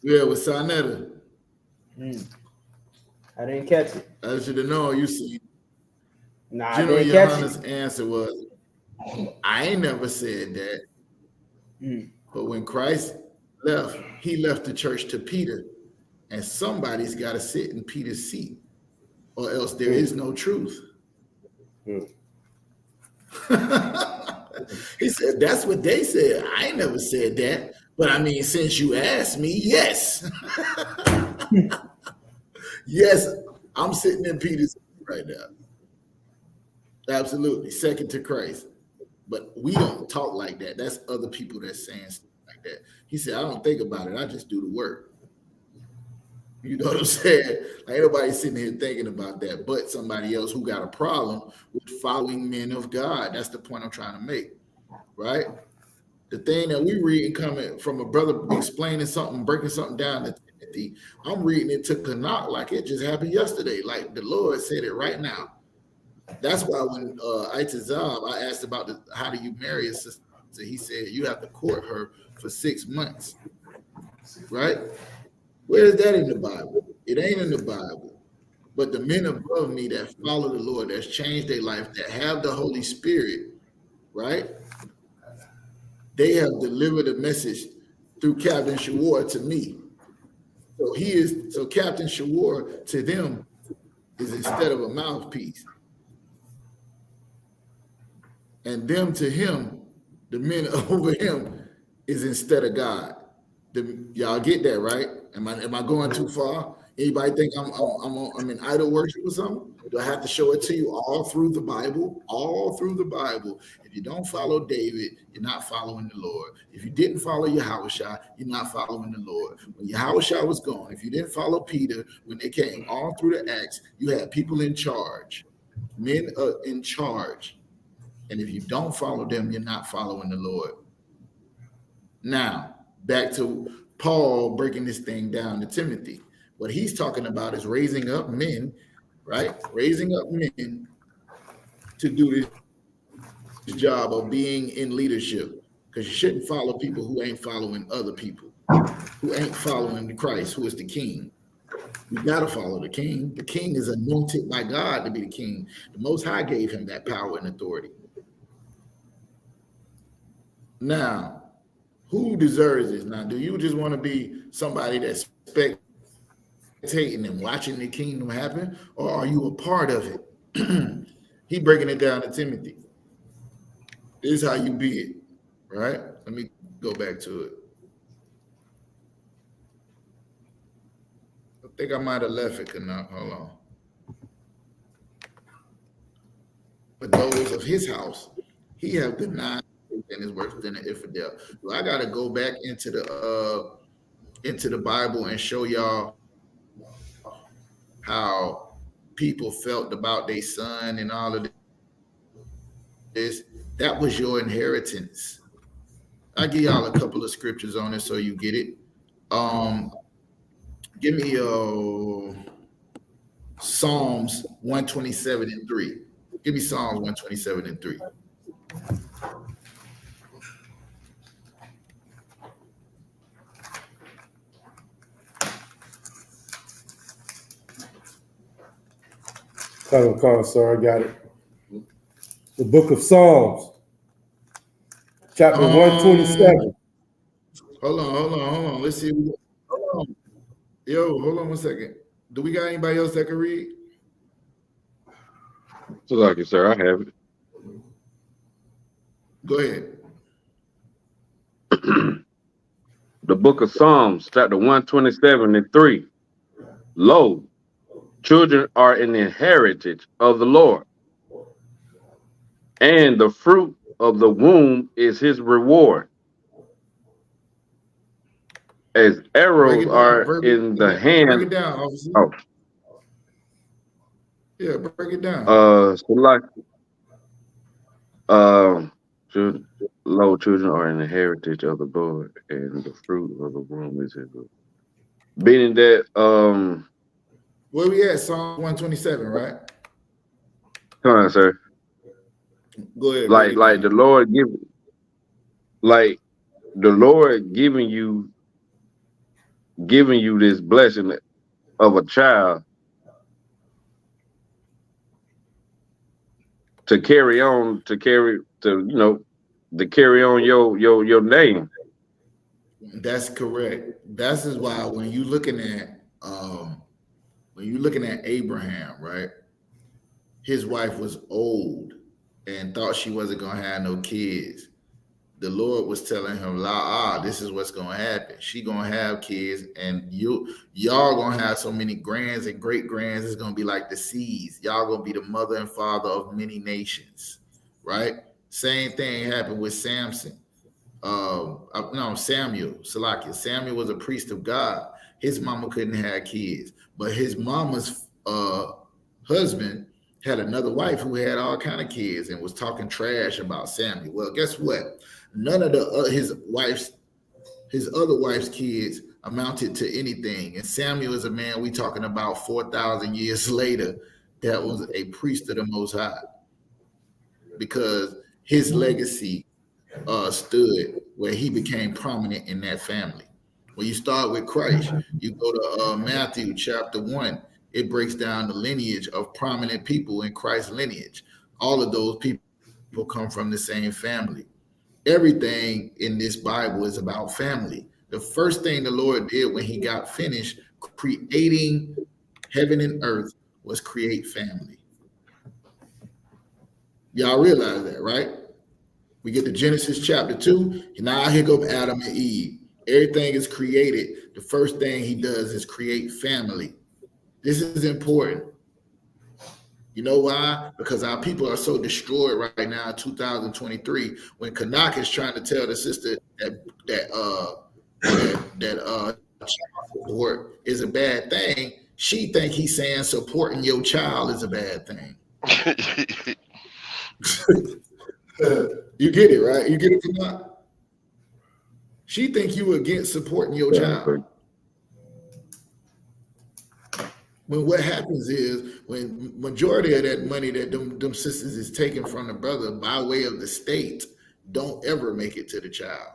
Yeah, with Sinetta. I didn't catch it. I should have known. You see, Nah, I General didn't catch Yohanna's it. answer was, I ain't never said that. But when Christ left, he left the church to Peter, and somebody's got to sit in Peter's seat, or else there is no truth. He said, that's what they said. I ain't never said that. But I mean, since you asked me, yes. Yes, I'm sitting in Peter's seat right now. Absolutely. Second to Christ. But we don't talk like that. That's other people that's saying stuff like that. He said, I don't think about it. I just do the work. You know what I'm saying? Like, ain't nobody sitting here thinking about that, but somebody else who got a problem with following men of God. That's the point I'm trying to make, right? The thing that we reading coming from a brother explaining something, breaking something down to Timothy, I'm reading it to Tanakh like it just happened yesterday. Like the Lord said it right now. That's why when I asked about how do you marry a sister, he said you have to court her for 6 months, right? Where is that in the Bible? It ain't in the Bible. But the men above me that follow the Lord, that's changed their life, that have the Holy Spirit, right? They have delivered a message through Captain Shawar to me. So Captain Shawar to them is instead of a mouthpiece. And them to him, the men over him, is instead of God. Y'all get that, right? Am I going too far? Anybody think I'm in idol worship or something? Do I have to show it to you all through the Bible? All through the Bible. If you don't follow David, you're not following the Lord. If you didn't follow Yahushua, you're not following the Lord. When Yahushua was gone, if you didn't follow Peter, when they came all through the Acts, you had people in charge, men in charge. And if you don't follow them, you're not following the Lord. Now, back to Paul breaking this thing down to Timothy. What he's talking about is raising up men, right? Raising up men to do this job of being in leadership. Because you shouldn't follow people who ain't following other people, who ain't following the Christ, who is the king. You got to follow the king. The king is anointed by God to be the king. The Most High gave him that power and authority. Now, who deserves this? Now, do you just want to be somebody that's spectating and watching the kingdom happen, or are you a part of it? He breaking it down to Timothy. This is how you be it, right? Let me go back to it. I think I might have left it, hold on. But those of his house, he have denied and is worse than an infidel. So I gotta go back into the Bible and show y'all how people felt about their son and all of this. That was your inheritance. I'll give y'all a couple of scriptures on it so you get it. Give me Psalms 127:3. Give me Psalms 127:3. Come, sir, I got it. The book of Psalms, chapter 127. Hold on. Let's see. Hold on. Hold on 1 second. Do we got anybody else that can read? So like you, sir, I have it. Go ahead. The book of Psalms, chapter 127:3. Lo, children are an inheritance of the Lord, and the fruit of the womb is his reward. As arrows are in the hand. Break it down, officer. Oh. Yeah, break it down. So like, low children are an heritage of the Lord, and the fruit of the womb is his. Meaning that, where we at? Psalm 127, right? come on, sir. Go ahead. Like the Lord giving you giving you this blessing of a child to carry on, to carry on your name. That's correct. That's is why when you're looking at Abraham, right? His wife was old and thought she wasn't gonna have no kids. The Lord was telling him, this is what's gonna happen. She gonna have kids, and y'all gonna have so many grands and great grands. It's gonna be like the seas. Y'all gonna be the mother and father of many nations, right? Same thing happened with Samson. Samuel. Salakia. Samuel was a priest of God. His mama couldn't have kids, but his mama's husband had another wife who had all kind of kids and was talking trash about Samuel. Well, guess what? None of his other wife's kids amounted to anything. And Samuel is a man we talking about 4,000 years later that was a priest of the Most High, because his legacy stood where he became prominent in that family. When you start with Christ, you go to Matthew chapter 1. It breaks down the lineage of prominent people in Christ's lineage. All of those people come from the same family. Everything in this Bible is about family. The first thing the Lord did when he got finished creating heaven and earth was create family. Y'all realize that, right? We get to Genesis chapter 2. Now here go Adam and Eve. Everything is created. The first thing he does is create family. This is important. You know why? Because our people are so destroyed right now in 2023. When Kanak is trying to tell the sister that child support is a bad thing, she think he's saying supporting your child is a bad thing. You get it, right? You get it, Kanak? She think you against supporting your child. When what happens is when majority of that money that them sisters is taken from the brother by way of the state don't ever make it to the child.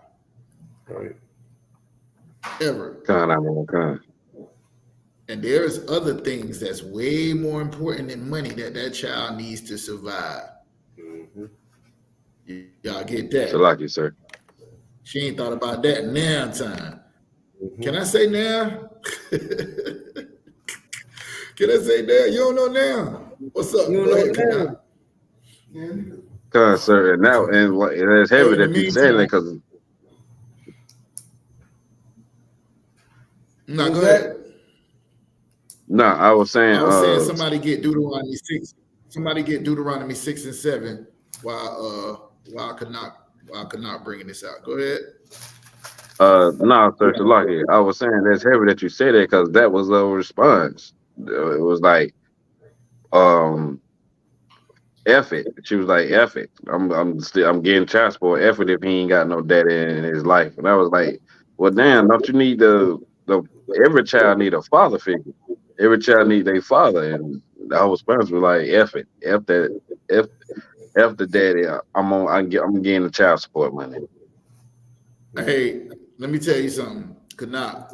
Right. Ever. God. And there's other things that's way more important than money that child needs to survive. Mm-hmm. Y'all get that? So like you, sir. She ain't thought about that now time. Mm-hmm. Can I say now? Can I say that? You don't know now. What's up? You don't know now. God, sir, and it's heavy that you saying that because. No, go ahead. No, I was saying. Somebody get Deuteronomy 6. Somebody get Deuteronomy 6 and 7 while I could not bringing this out. Go ahead. No, sir, Shalaki. I was saying that's heavy that you said that because that was a response. It was like, F it. She was like, F it. I'm getting child support. F it if he ain't got no daddy in his life. And I was like, well, damn, don't you need every child need a father figure. Every child need a father. And the response was like, F it. F that. F the daddy. I'm getting the child support money. Hey, let me tell you something, Kanak.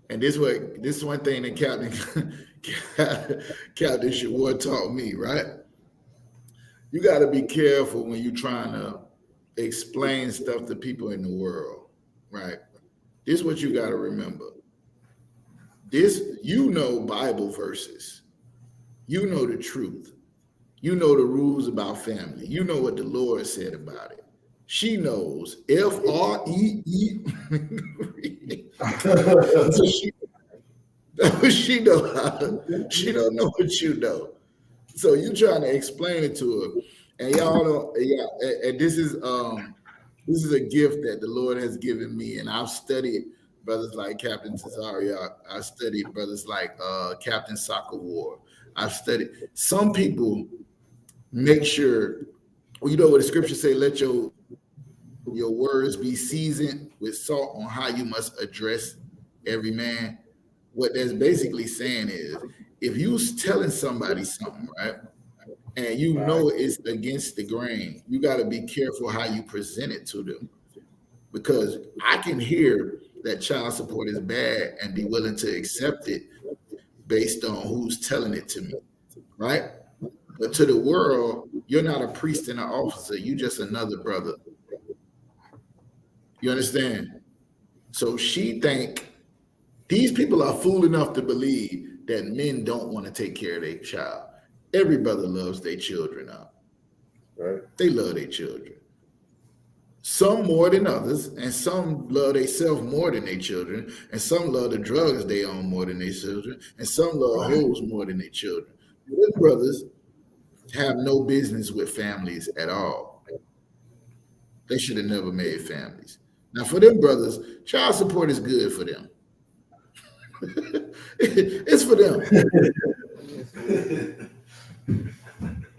And this one thing that Captain Shawar taught me, right? You got to be careful when you're trying to explain stuff to people in the world, right? This is what you got to remember. Bible verses. You know the truth. You know the rules about family. You know what the Lord said about it. She knows F-R-E-E. So she don't know what you know. So you trying to explain it to her, and y'all know, and this is a gift that the Lord has given me, and I've studied brothers like Captain Cesario. I studied brothers like Captain Soccer War. I've studied some people. Make sure, you know what the scriptures say, let your words be seasoned with salt on how you must address every man. What that's basically saying is, if you telling somebody something, right, and you know it's against the grain, you got to be careful how you present it to them. Because I can hear that child support is bad and be willing to accept it based on who's telling it to me, right? But to the world, you're not a priest and an officer. You just another brother. You understand? So she think these people are fool enough to believe that men don't want to take care of their child. Every brother loves their children out. Right. They love their children. Some more than others, and some love themselves more than their children, and some love the drugs they own more than their children, and some love hoes more than their children. These brothers have no business with families at all. They should have never made families. Now, for them brothers, child support is good for them. It's for them.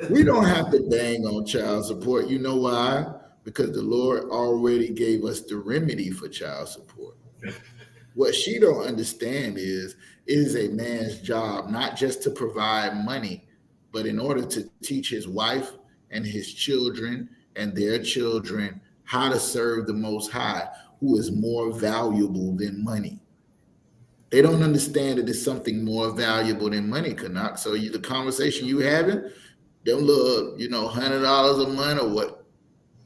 We don't have to bang on child support. You know why? Because the Lord already gave us the remedy for child support. What she don't understand is it is a man's job not just to provide money, but in order to teach his wife and his children and their children how to serve the Most High, who is more valuable than money. They don't understand that it's something more valuable than money, Canuck. So the conversation you having, them little, $100 a month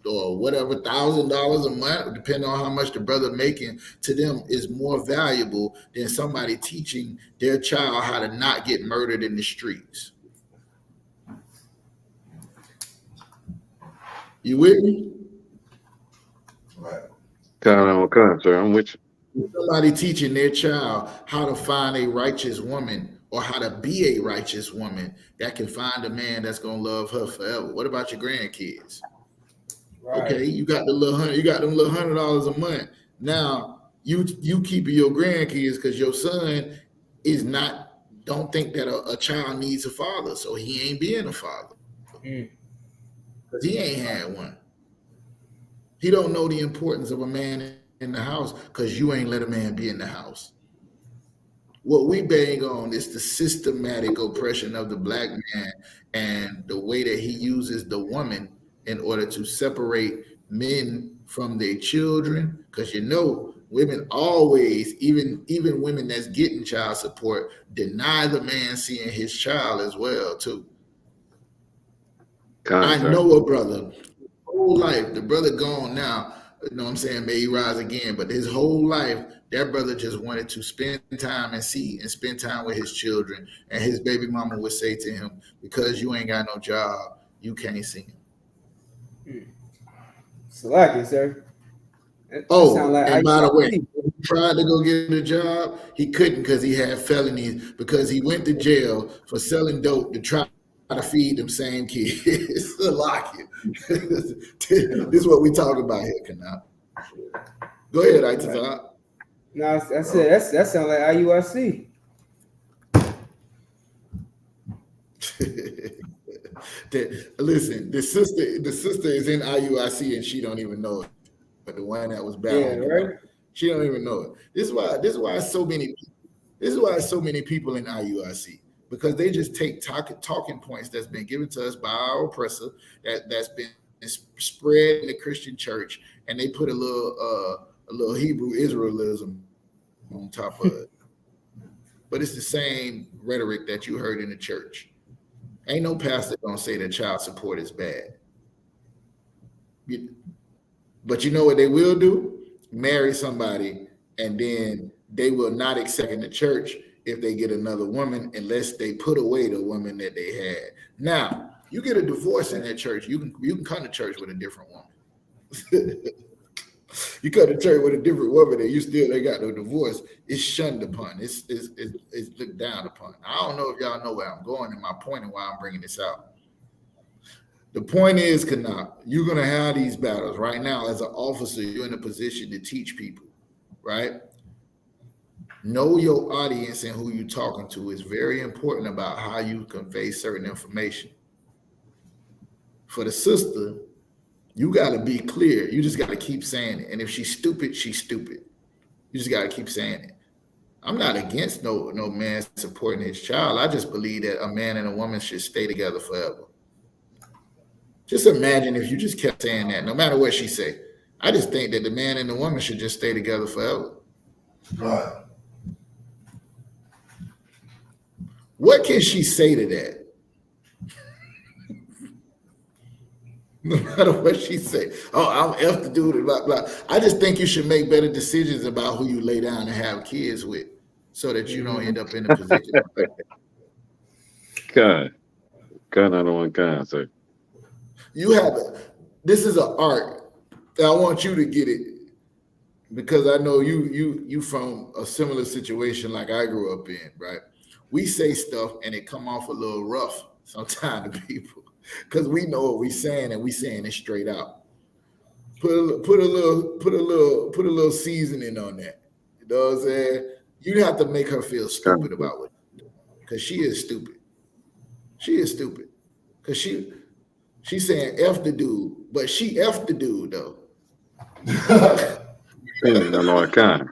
or whatever, $1,000 a month, depending on how much the brother making, to them is more valuable than somebody teaching their child how to not get murdered in the streets. You with me? Right. Sir, I'm with you. Somebody teaching their child how to find a righteous woman or how to be a righteous woman that can find a man that's gonna love her forever. What about your grandkids? Right. Okay, you got them little $100 a month. Now you keeping your grandkids because your son don't think that a child needs a father, so he ain't being a father because he ain't had one. He don't know the importance of a man in the house because you ain't let a man be in the house. What we bang on is the systematic oppression of the black man and the way that he uses the woman in order to separate men from their children. Because women always, even women that's getting child support, deny the man seeing his child as well too. I know a brother, whole life, the brother gone now, you know what I'm saying, may he rise again, but his whole life, that brother just wanted to spend time and spend time with his children. And his baby mama would say to him, because you ain't got no job, you can't see him. Slacky, sir. And by the way, he tried to go get a job. He couldn't because he had felonies, because he went to jail for selling dope to try to feed them same kids. Lock it. This is what we talk about here, Kanal. Go ahead, Itazak. No, I said that sounds like I.U.I.C. Listen, the sister is in I.U.I.C. and she don't even know it. But the one that was battling, right? She don't even know it. This is why so many people in I.U.I.C. because they just take talking points that's been given to us by our oppressor that's been spread in the Christian church, and they put a little Hebrew Israelism on top of it. But it's the same rhetoric that you heard in the church. Ain't no pastor gonna say that child support is bad. But you know what they will do? Marry somebody, and then they will not accept in the church if they get another woman unless they put away the woman that they had. Now, you get a divorce in that church, you can come to church with a different woman. You come to church with a different woman and they got no divorce, it's shunned upon. It's looked down upon. I don't know if y'all know where I'm going in my point and why I'm bringing this out. The point is, Kanak, you're going to have these battles right now. As an officer, you're in a position to teach people, right? Know your audience and who you're talking to is very important about how you convey certain information. For the sister, you got to be clear. You just got to keep saying it. And if she's stupid, she's stupid. You just got to keep saying it. I'm not against no man supporting his child. I just believe that a man and a woman should stay together forever. Just imagine if you just kept saying that, no matter what she say. I just think that the man and the woman should just stay together forever. Right. What can she say to that? No matter what she say. Oh, I'm F the dude, blah, blah. I just think you should make better decisions about who you lay down and have kids with so that you don't end up in a position like that. God out of one kind, sir. You have this is an art. I want you to get it because I know you from a similar situation like I grew up in, right? We say stuff and it come off a little rough sometimes to people because we know what we saying and we saying it straight out. Put a little seasoning on that. You know what I'm saying? You have to make her feel stupid about it because she is stupid. She is stupid because she's saying F the dude, but she F the dude though. No, kind.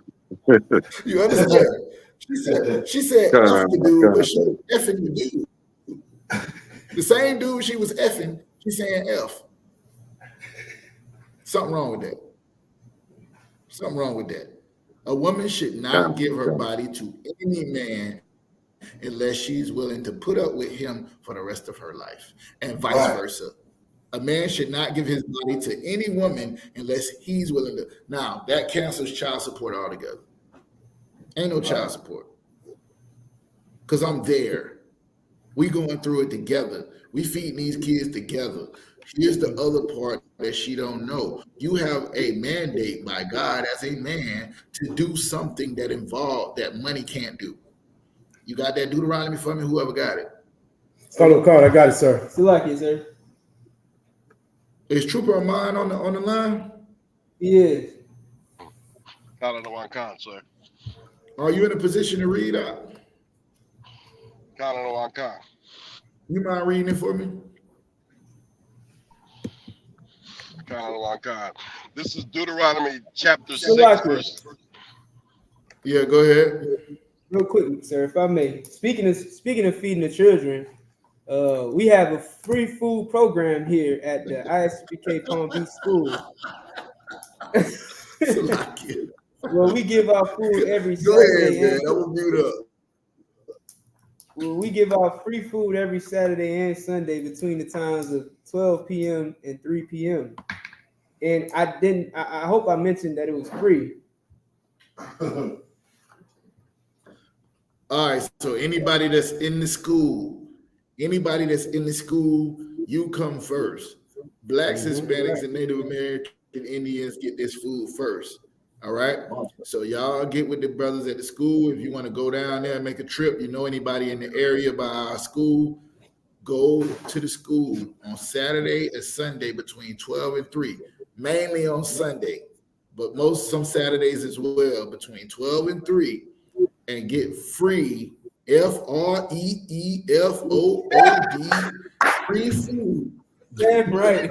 You understand? She said F the dude, but she was effing the dude. The same dude she was effing, she's saying F. Something wrong with that. Something wrong with that. A woman should not give her body to any man unless she's willing to put up with him for the rest of her life, and vice versa. A man should not give his body to any woman unless he's willing to. Now, that cancels child support altogether. Ain't no child support. Because I'm there. We going through it together. We feeding these kids together. Here's the other part that she don't know. You have a mandate by God as a man to do something that money can't do. You got that Deuteronomy for me? Whoever got it. Call, I got it, sir. Still like it, sir. Is Trooper of mine on the line? He is. Out of the one con, sir. Are you in a position to read out? Out of the one con. You mind reading it for me? Out of the one con. This is Deuteronomy chapter 6, verse. Yeah, go ahead. Real quick, sir, if I may. Speaking of feeding the children, we have a free food program here at the I.S.U.P.K Palm Beach School. Well, we give out food every Saturday. Go ahead, man. I will mute up. Well, we give out free food every Saturday and Sunday between the times of 12 p.m. and 3 p.m. And I hope I mentioned that it was free. All right, so anybody that's in the school, you come first. Blacks, Hispanics, and Native American Indians get this food first. All right. So y'all get with the brothers at the school. If you want to go down there and make a trip, you know anybody in the area by our school, go to the school on Saturday and Sunday between 12 and 3, mainly on Sunday, but some Saturdays as well between 12 and 3, and get free FREEFOOD free food. Damn right.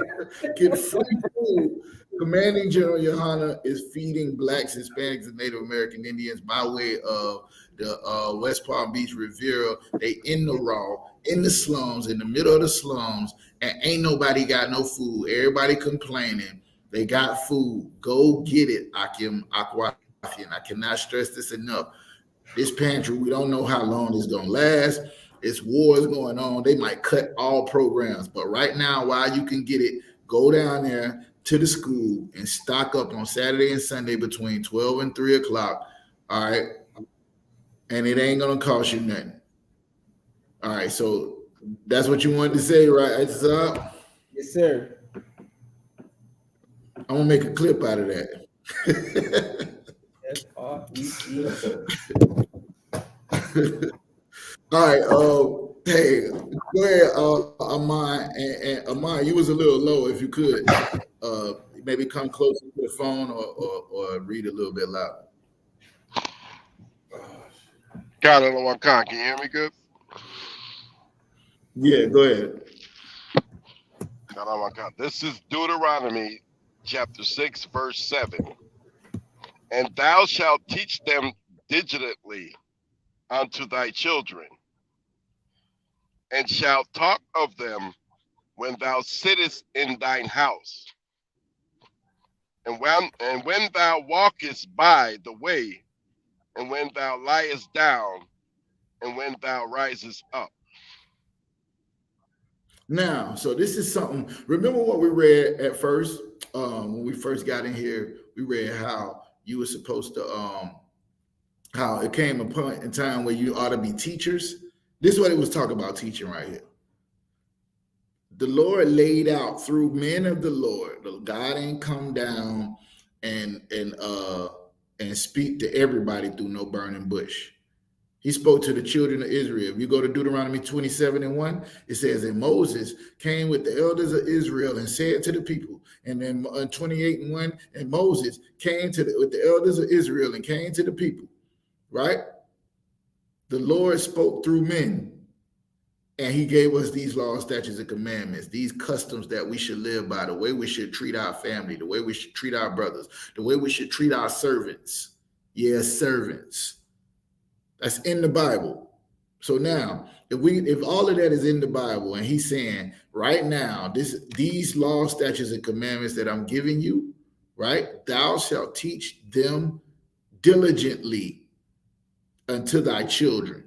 Get free food. Commanding General YAHANNA is feeding Blacks, Hispanics, and Native American Indians by way of the West Palm Beach Riviera. They in the raw, in the slums, in the middle of the slums, and ain't nobody got no food. Everybody complaining. They got food. Go get it, Akim Akwafian. I cannot stress this enough. This pantry, we don't know how long it's going to last. It's wars going on. They might cut all programs. But right now, while you can get it, go down there to the school and stock up on Saturday and Sunday between 12 and 3 o'clock. All right. And it ain't going to cost you nothing. All right. So that's what you wanted to say, right? Isupk? Yes, sir. I'm going to make a clip out of that. All right. Hey, go ahead, Amon. And Amon, you was a little low. If you could, maybe come closer to the phone or read a little bit louder. Out of the one con. Can you hear me good? Yeah, go ahead. Out of the one con. This is Deuteronomy chapter 6, verse 7. And thou shalt teach them diligently unto thy children, and shalt talk of them when thou sittest in thine house, and when thou walkest by the way, and when thou liest down, and when thou risest up. Now, so this is something. Remember what we read at first when we first got in here. We read how you were supposed to how it came a point in time where you ought to be teachers. This is what it was talking about teaching right here. The Lord laid out through men of the Lord. God ain't come down and speak to everybody through no burning bush. He spoke to the children of Israel. If you go to Deuteronomy 27:1, it says, and Moses came with the elders of Israel and said to the people. And then 28:1, and Moses came with the elders of Israel and came to the people. Right? The Lord spoke through men. And he gave us these laws, statutes, and commandments, these customs that we should live by, the way we should treat our family, the way we should treat our brothers, the way we should treat our servants. Yes, servants. That's in the Bible. So now, if all of that is in the Bible, and he's saying right now, these laws, statutes, and commandments that I'm giving you, right? Thou shalt teach them diligently unto thy children.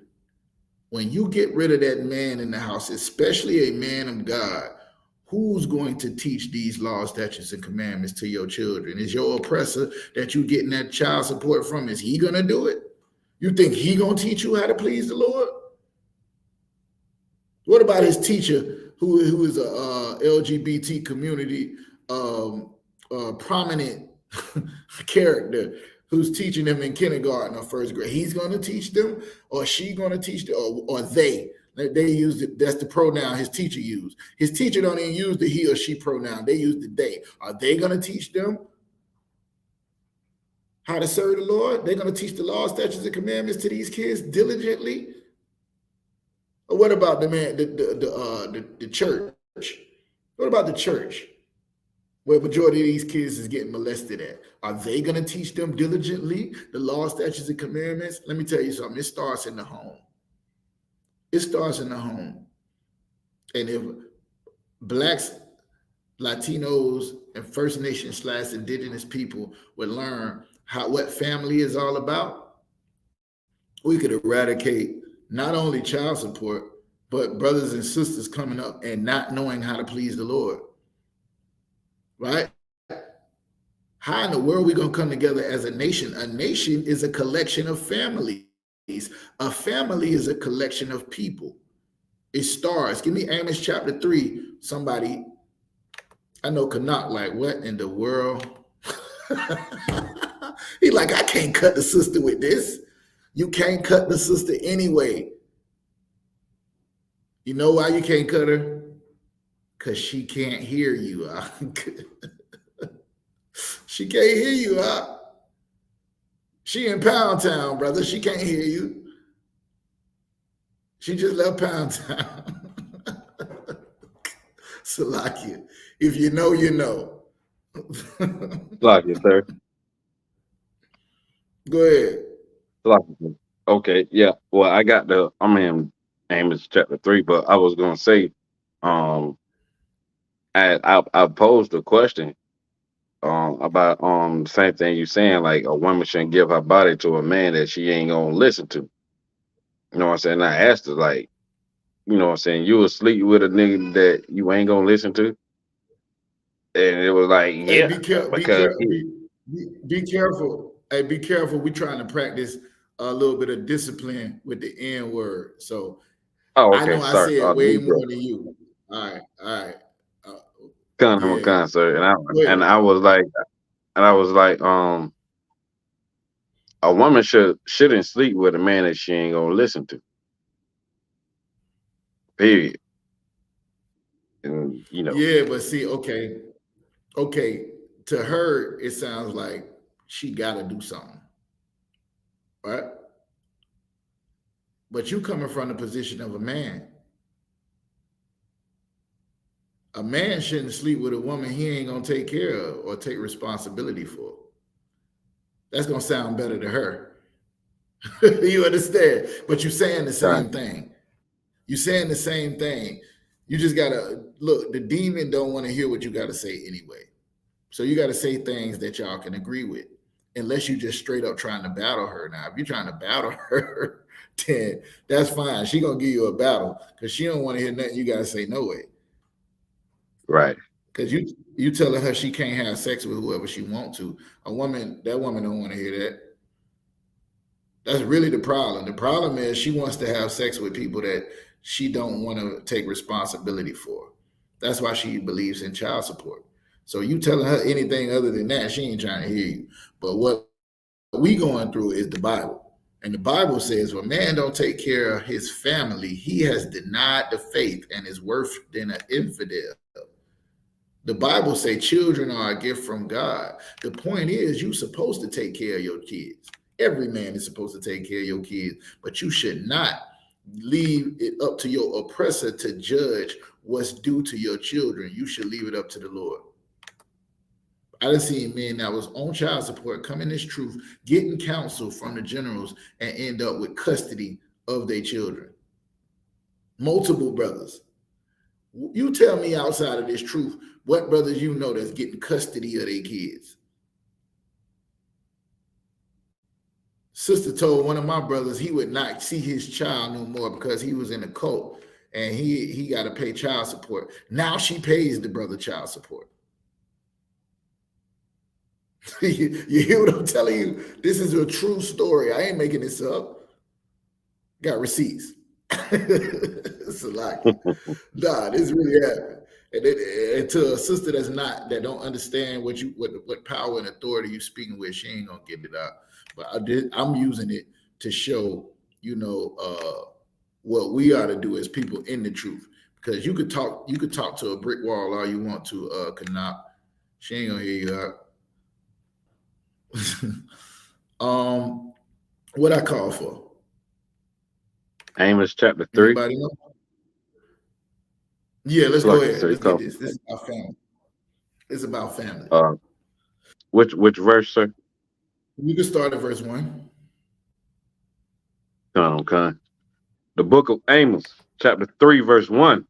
When you get rid of that man in the house, especially a man of God, who's going to teach these laws, statutes, and commandments to your children? Is your oppressor that you getting that child support from, is he going to do it? You think he going to teach you how to please the Lord? What about his teacher who is a LGBT community prominent character, who's teaching them in kindergarten or first grade? He's going to teach them, or she going to teach them, or they use it. That's the pronoun his teacher used. His teacher don't even use the he or she pronoun. They use the they. Are they going to teach them how to serve the Lord? They're going to teach the law, statutes, and commandments to these kids diligently? Or what about the church? What about the church, where the majority of these kids is getting molested at? Are they going to teach them diligently the law, statutes, and commandments? Let me tell you something. It starts in the home. It starts in the home. And if Blacks, Latinos, and First Nations / indigenous people would learn what family is all about, we could eradicate not only child support, but brothers and sisters coming up and not knowing how to please the Lord. Right? How in the world are we going to come together as a nation? A nation is a collection of families. A family is a collection of people. It starts. Give me Amos chapter 3. Somebody, I know Canuck, like, what in the world? He like, I can't cut the sister with this. You can't cut the sister anyway. You know why you can't cut her? Because she can't hear you. She can't hear you. She in Pound Town, brother. She can't hear you. She just left Pound Town. Salakia. If you know, you know. Salakia, sir. Go ahead. Salakia. Okay, yeah. Well, I'm in Amos chapter 3, but I was gonna say, I posed a question about the same thing you saying, like a woman shouldn't give her body to a man that she ain't gonna listen to. You know what I'm saying? I asked her, like, you know what I'm saying, you will sleep with a nigga that you ain't gonna listen to? And it was like, yeah, hey, be careful. Hey, be careful. We trying to practice a little bit of discipline with the N word. So okay, I know sorry. I said way more than you. All right. Con, sir. And I was like, a woman shouldn't sleep with a man that she ain't gonna listen to. Period. And you know. Yeah, but see, okay. To her, it sounds like she gotta do something. Right? But you coming from the position of a man. A man shouldn't sleep with a woman he ain't gonna take care of or take responsibility for. That's gonna sound better to her. You understand? But you're saying the same thing. You're saying the same thing. You just gotta look, the demon don't want to hear what you gotta say anyway. So you gotta say things that y'all can agree with. unless you just straight up trying to battle her. Now, if you're trying to battle her, then that's fine. She gonna give you a battle because she don't want to hear nothing you gotta say no way. Right. Because you telling her she can't have sex with whoever she want to. That woman don't want to hear that. That's really the problem. The problem is she wants to have sex with people that she don't want to take responsibility for. That's why she believes in child support. So you telling her anything other than that, she ain't trying to hear you. But what we going through is the Bible. And the Bible says, when man don't take care of his family, he has denied the faith and is worse than an infidel. The Bible say children are a gift from God. The point is, you're supposed to take care of your kids. Every man is supposed to take care of your kids, but you should not leave it up to your oppressor to judge what's due to your children. You should leave it up to the Lord. I done seen men that was on child support come in this truth, getting counsel from the generals, and end up with custody of their children. Multiple brothers. You tell me outside of this truth, what brothers you know that's getting custody of their kids? Sister told one of my brothers he would not see his child no more because he was in a cult and he got to pay child support. Now she pays the brother child support. You hear what I'm telling you? This is a true story. I ain't making this up. Got receipts. It's a lot. Nah, this really happened. And to a sister that don't understand what power and authority you speaking with, she ain't gonna get it out. But I'm using it to show, what we ought to do as people in the truth. Because you could talk to a brick wall all you want to, Kanop. She ain't gonna hear you out. What I call for? Amos chapter 3. Anybody know? Yeah, let's go ahead. Let's get this. This is about family. It's about family. Which verse, sir? You can start at verse 1. Okay. The book of Amos, chapter 3, verse 1.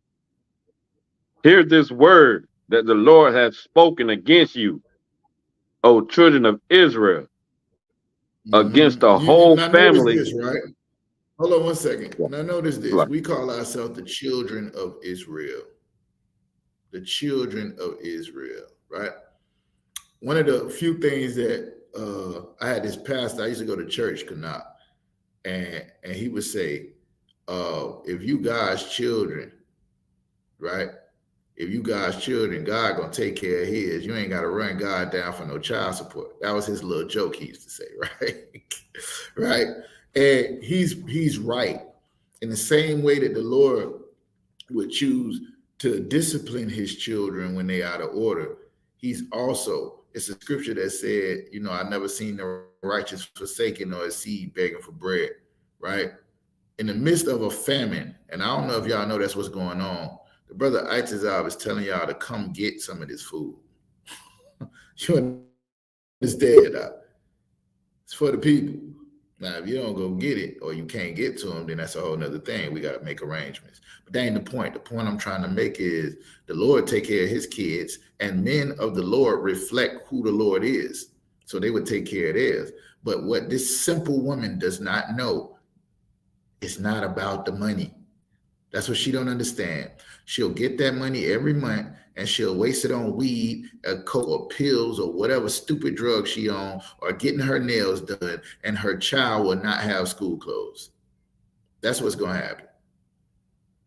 Hear this word that the Lord hath spoken against you, O children of Israel, against the whole family. This, right? Hold on one second. Yeah. Now notice this. Right. We call ourselves the children of Israel. The children of Israel, right? One of the few things that I had this pastor, I used to go to church, Kanop, and he would say, if you God's children, right? If you God's children, God gonna take care of his. You ain't gotta run God down for no child support. That was his little joke he used to say, right? Right? And he's right. In the same way that the Lord would choose to discipline his children when they out of order, he's also, it's a scripture that said, I've never seen the righteous forsaken or a seed begging for bread, right? In the midst of a famine, and I don't know if y'all know that's what's going on, the brother I.S.U.P.K is telling y'all to come get some of this food. You understand that? It's for the people. Now, if you don't go get it or you can't get to them, then that's a whole nother thing. We got to make arrangements. But that ain't the point. The point I'm trying to make is the Lord take care of his kids, and men of the Lord reflect who the Lord is. So they would take care of theirs. But what this simple woman does not know, it's not about the money. That's what she don't understand. She'll get that money every month and she'll waste it on weed, coke, or pills, or whatever stupid drug she on, or getting her nails done, and her child will not have school clothes. That's what's going to happen.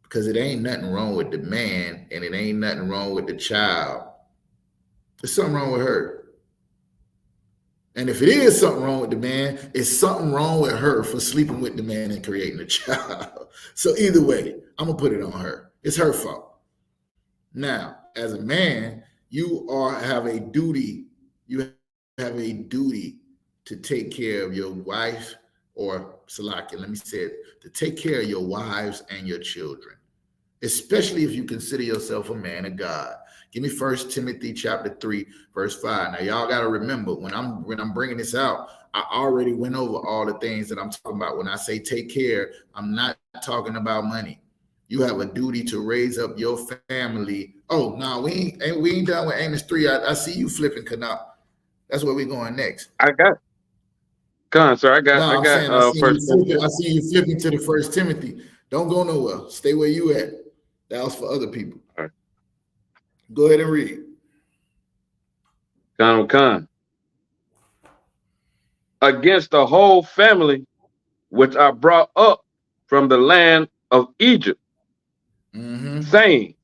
Because it ain't nothing wrong with the man, and it ain't nothing wrong with the child. There's something wrong with her. And if it is something wrong with the man, it's something wrong with her for sleeping with the man and creating a child. So either way, I'm going to put it on her. It's her fault. Now, as a man, you have a duty. You have a duty to take care of your wife, or Salaki, let me say it, to take care of your wives and your children, especially if you consider yourself a man of God. Give me 1 Timothy chapter 3, verse 5. Now, y'all got to remember, when I'm bringing this out, I already went over all the things that I'm talking about. When I say take care, I'm not talking about money. You have a duty to raise up your family. Oh, no, we ain't done with Amos 3. I see you flipping, Kanop. That's where we're going next. I got Con, sir, I No, I'm saying I see First Timothy. I see you flipping to the First Timothy. Don't go nowhere. Stay where you at. That was for other people. All right. Go ahead and read. Con. Against the whole family which I brought up from the land of Egypt, saying,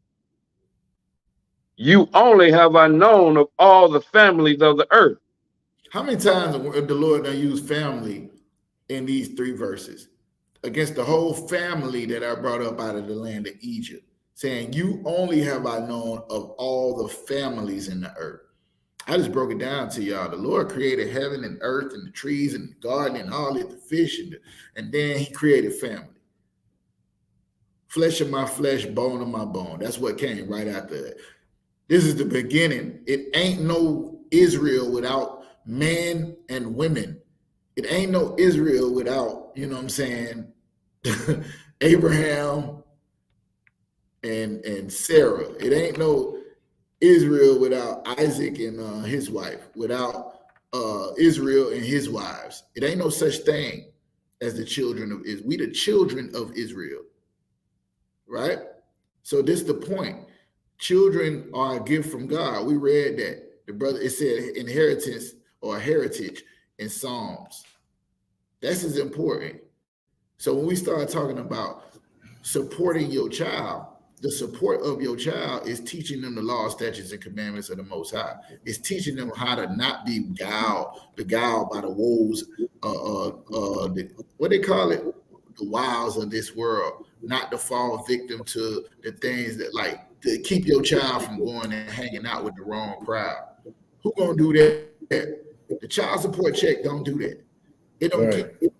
you only have I known of all the families of the earth. How many times the Lord done used family in these 3 verses? Against the whole family that I brought up out of the land of Egypt, saying, you only have I known of all the families in the earth. I just broke it down to y'all. The Lord created heaven and earth and the trees and the garden and all of the fish, and then he created family. Flesh of my flesh, bone of my bone. That's what came right after that. This is the beginning. It ain't no Israel without men and women. It ain't no Israel without, you know what I'm saying, Abraham and Sarah. It ain't no Israel without Isaac and his wife, without Israel and his wives. It ain't no such thing as the children of Israel. We the children of Israel, right? So this is the point. Children are a gift from God. We read that. The brother, it said inheritance or heritage in Psalms. This is important. So when we start talking about supporting your child, the support of your child is teaching them the law, statutes, and commandments of the Most High. It's teaching them how to not be beguiled by the woes, what they call it, the wiles of this world, not to fall victim to the things that, like, to keep your child from going and hanging out with the wrong crowd. Who gonna do that? The child support check don't do that. It don't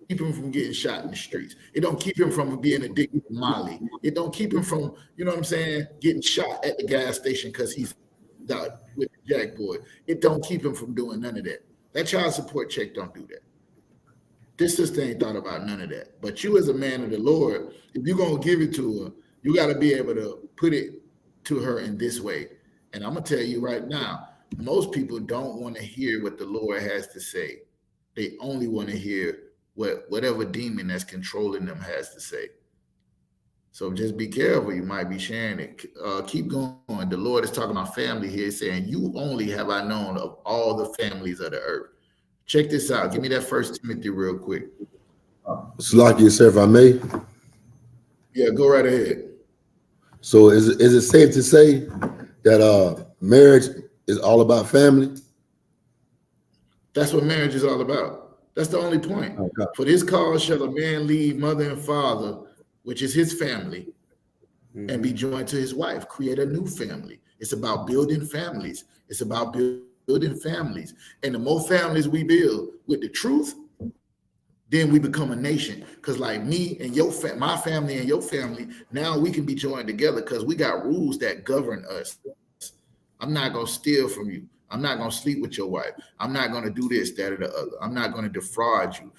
keep him from getting shot in the streets. It don't keep him from being addicted to Molly. It don't keep him from, you know what I'm saying, getting shot at the gas station because he's out with the jack boy. It don't keep him from doing none of that. That child support check don't do that. This sister ain't thought about none of that. But you as a man of the Lord, if you're going to give it to her, you got to be able to put it to her in this way. And I'm going to tell you right now, most people don't want to hear what the Lord has to say. They only want to hear whatever demon that's controlling them has to say. So just be careful. You might be sharing it. Keep going. The Lord is talking about family here, saying, you only have I known of all the families of the earth. Check this out. Give me that First Timothy real quick. Salaki, sir, if I may. Yeah, go right ahead. So is it safe to say that marriage is all about family? That's what marriage is all about. That's the only point. Okay. For this cause shall a man leave mother and father, which is his family, and be joined to his wife. Create a new family. It's about building families. It's about building families. And the more families we build with the truth, then we become a nation. Because like me and your my family and your family, now we can be joined together because we got rules that govern us. I'm not going to steal from you. I'm not going to sleep with your wife. I'm not going to do this, that, or the other. I'm not going to defraud you.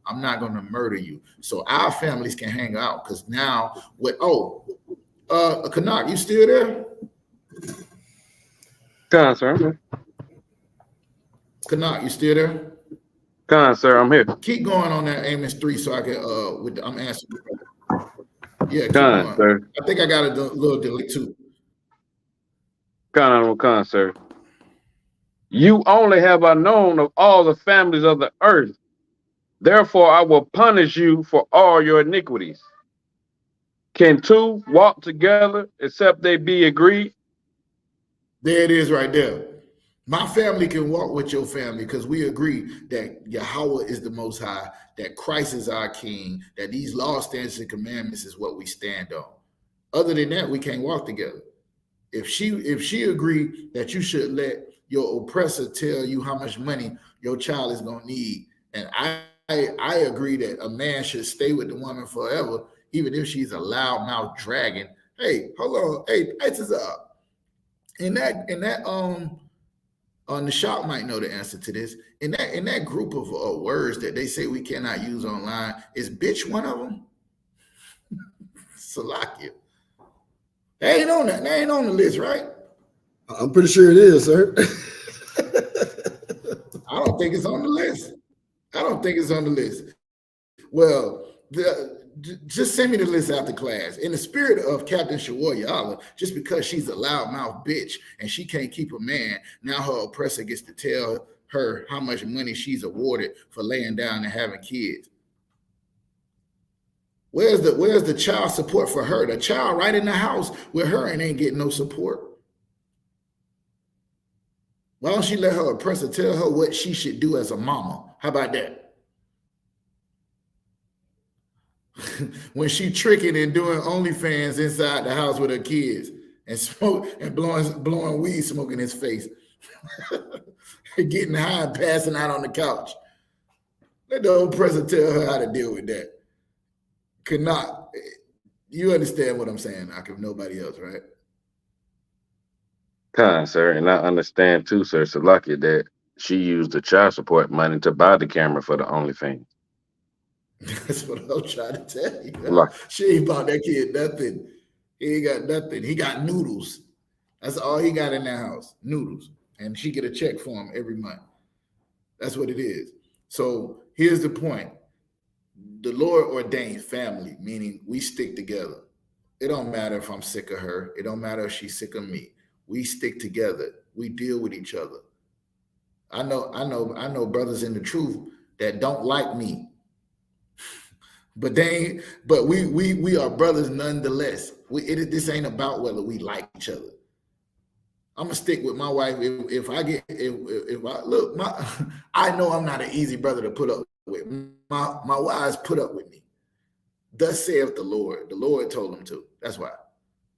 I'm not going to murder you. So our families can hang out because now Kanak, you still there? Con, sir, I'm here. Kanak, you still there? Con, sir, I'm here. Keep going on that Amos 3 so I can, I'm answering. Yeah, keep Con, going. sir. I think I got a little delay too. Con, sir. You only have I known of all the families of the earth. Therefore, I will punish you for all your iniquities. Can two walk together except they be agreed? There it is right there. My family can walk with your family because we agree that Yahweh is the Most High, that Christ is our King, that these laws, statutes, and commandments is what we stand on. Other than that, we can't walk together. If she agreed that you should let your oppressor tell you how much money your child is gonna need, and I agree that a man should stay with the woman forever, even if she's a loudmouth dragon. Hey, hold on. Hey, this is up. In that on the shop might know the answer to this. In that group of words that they say we cannot use online, is bitch one of them? Salakia. They ain't on that. They ain't on the list, right? I'm pretty sure it is, sir. I don't think it's on the list. I don't think it's on the list. Well, just send me the list after class. In the spirit of Captain YAHANNA, just because she's a loudmouth bitch and she can't keep a man, now her oppressor gets to tell her how much money she's awarded for laying down and having kids. Where's the child support for her? The child right in the house with her and ain't getting no support. Why don't she let her oppressor tell her what she should do as a mama? How about that? When she tricking and doing OnlyFans inside the house with her kids and smoke and blowing weed smoke in his face, getting high and passing out on the couch. Let the oppressor tell her how to deal with that. Could not. You understand what I'm saying? I can nobody else, right? Sir, and I understand too, sir, Salaki, that she used the child support money to buy the camera for the OnlyFans. That's what I'm trying to tell you. Like, she ain't bought that kid nothing. He ain't got nothing. He got noodles. That's all he got in that house, noodles. And she get a check for him every month. That's what it is. So here's the point. The Lord ordained family, meaning we stick together. It don't matter if I'm sick of her. It don't matter if she's sick of me. We stick together. We deal with each other. I know brothers in the truth that don't like me. But we are brothers nonetheless. This ain't about whether we like each other. I'm gonna stick with my wife if I look. I know I'm not an easy brother to put up with. My wives put up with me. Thus saith the Lord. The Lord told them to. That's why.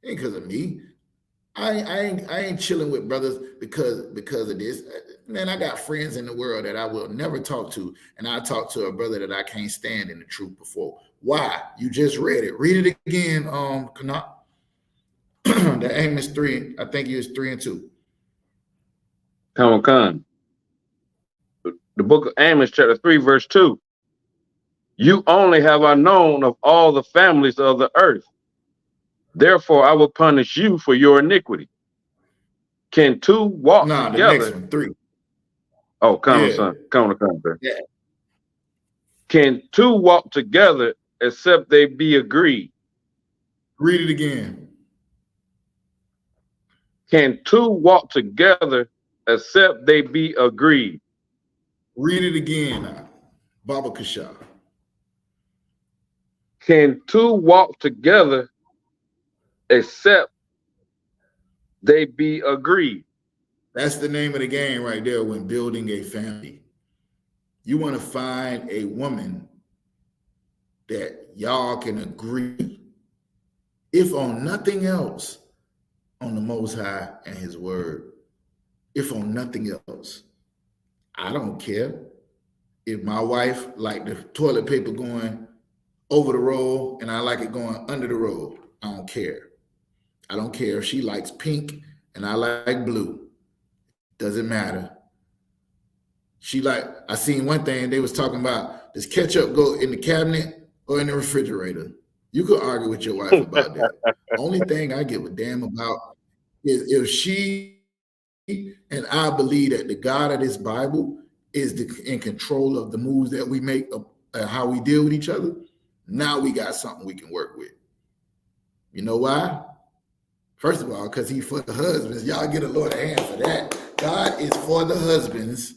It ain't because of me. I ain't chilling with brothers because of this. Man, I got friends in the world that I will never talk to, and I talk to a brother that I can't stand in the truth before. Why? You just read it. Read it again, Kana. The Amos 3, I think it was 3 and 2. Khan. The book of Amos, chapter 3, verse 2. You only have I known of all the families of the earth. Therefore, I will punish you for your iniquity. Can two walk together? The next one, 3. Oh, come on, sir. Yeah. Can two walk together except they be agreed? Read it again. Can two walk together except they be agreed? Read it again, Baba Kasha. Can two walk together except they be agreed? That's the name of the game right there when building a family. You want to find a woman that y'all can agree, if on nothing else, on the Most High and his word. If on nothing else. I don't care if my wife like the toilet paper going over the roll and I like it going under the roll. I don't care. I don't care if she likes pink and I like blue. Doesn't matter. I seen one thing they was talking about, does ketchup go in the cabinet or in the refrigerator? You could argue with your wife about that. Only thing I give a damn about is if she and I believe that the God of this Bible is in control of the moves that we make, how we deal with each other. Now we got something we can work with. You know why? First of all, because he's for the husbands. Y'all get a Lord a hand for that. God is for the husbands.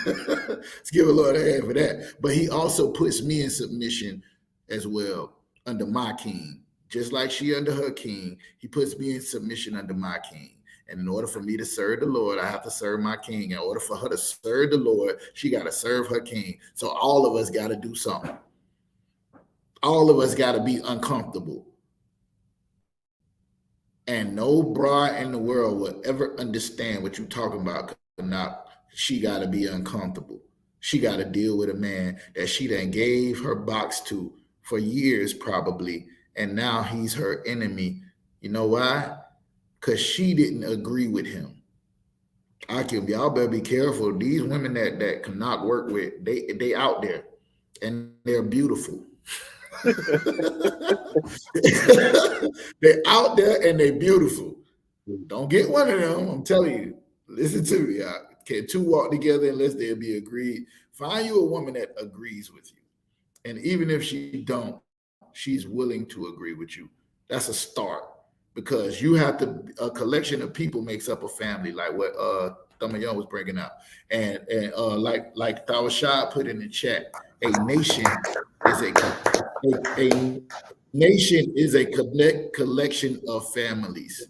Let's give a Lord a hand for that. But he also puts me in submission as well under my king. Just like she under her king, he puts me in submission under my king. And in order for me to serve the Lord, I have to serve my king. In order for her to serve the Lord, she got to serve her king. So all of us got to do something. All of us got to be uncomfortable. And no broad in the world will ever understand what you're talking about. She got to be uncomfortable. She got to deal with a man that she done gave her box to for years probably. And now he's her enemy. You know why? Because she didn't agree with him. Y'all better be careful. These women that cannot work with, they out there and they're beautiful. They're out there and they're beautiful. Don't get one of them. I'm telling you. Listen to me. Can two walk together unless they be agreed? Find you a woman that agrees with you. And even if she don't, she's willing to agree with you. That's a start, because you have to, a collection of people makes up a family, like what Thumma Young was bringing out. And like Tawashad put in the chat, a nation is a nation is a collection of families.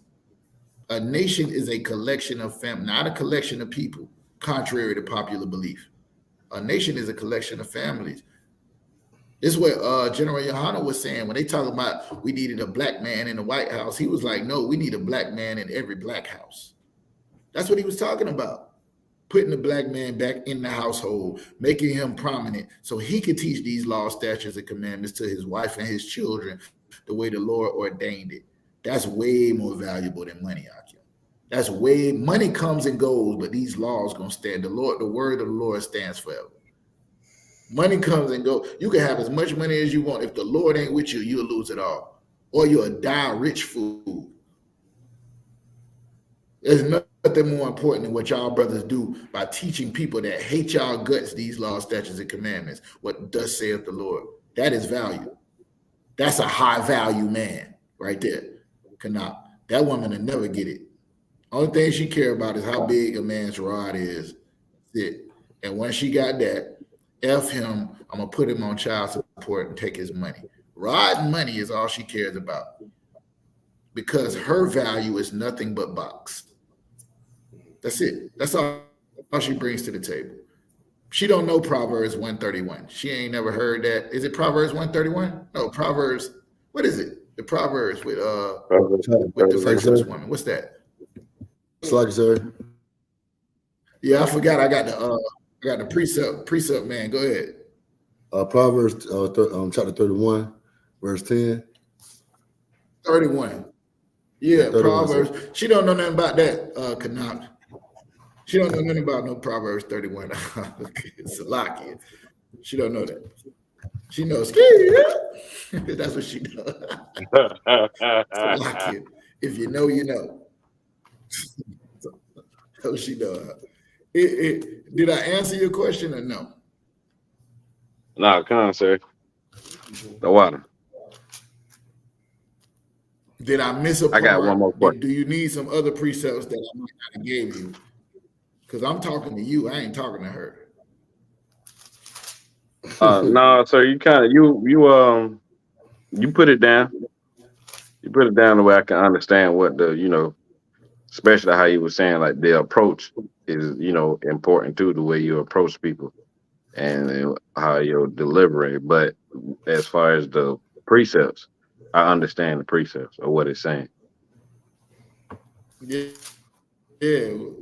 A nation is a collection of families, not a collection of people, contrary to popular belief. A nation is a collection of families. This is what General YAHANNA was saying when they talk about we needed a black man in the White House. He was like, no, we need a black man in every black house. That's what he was talking about. Putting the black man back in the household, making him prominent so he could teach these laws, statutes, and commandments to his wife and his children the way the Lord ordained it. That's way more valuable than money, Akim. That's way, money comes and goes, but these laws gonna stand. The word of the Lord stands forever. Money comes and goes. You can have as much money as you want. If the Lord ain't with you, you'll lose it all. Or you'll die rich fool. There's nothing more important than what y'all brothers do by teaching people that hate y'all guts these laws, statutes, and commandments. What thus saith the Lord. That is value. That's a high value man right there. Kanab. That woman will never get it. Only thing she care about is how big a man's rod is. That's it. And once she got that, F him, I'm going to put him on child support and take his money. Rod and money is all she cares about, because her value is nothing but box. That's it. That's all she brings to the table. She don't know Proverbs 131. She ain't never heard that. Is it Proverbs 131? No, Proverbs. What is it? The Proverbs with the virtuous woman. What's that? It's like, sir. Yeah, I forgot. I got the precept man. Go ahead. Proverbs chapter 31, verse 10. 31. Yeah, 31, Proverbs. sir. She don't know nothing about that, Kanab. She don't know nothing about no Proverbs 31. It's a lock in. She don't know that. She knows. That's what she knows. It's a lock in. If you know, you know. That's what she knows. Did I answer your question or no? No, come on, sir. The water. Did I miss a part? I got one more question. Do you need some other precepts that I might not have gave you? Because I'm talking to you. I ain't talking to her. No, sir. You kind of you put it down. You put it down the way I can understand what the especially how you were saying, like, the approach is important too, the way you approach people and how you're delivering. But as far as the precepts, I understand the precepts of what it's saying. Yeah. In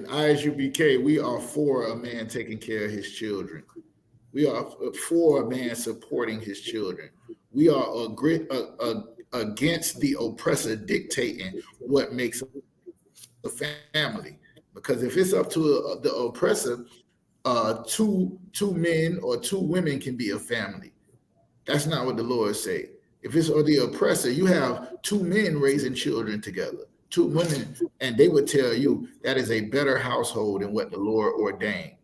I.S.U.P.K, we are for a man taking care of his children. We are for a man supporting his children. We are against the oppressor dictating what makes a family. Because if it's up to the oppressor, two men or two women can be a family. That's not what the Lord say. If it's the oppressor, you have two men raising children together, two women, and they would tell you that is a better household than what the Lord ordained.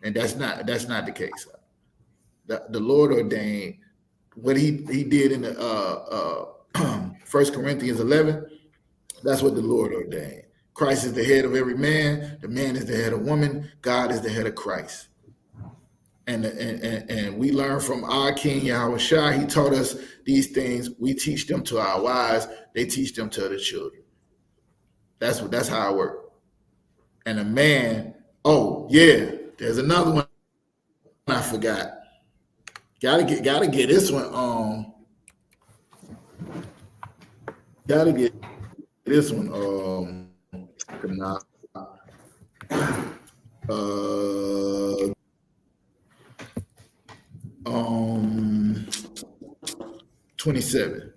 And that's not the case. The Lord ordained what he did in the 1 Corinthians 11. That's what the Lord ordained. Christ is the head of every man. The man is the head of woman. God is the head of Christ. And we learn from our King Yahushua. He taught us these things. We teach them to our wives. They teach them to the children. That's how it works. And a man, oh yeah, there's another one I forgot. Gotta get this one. Gotta get this one. 27.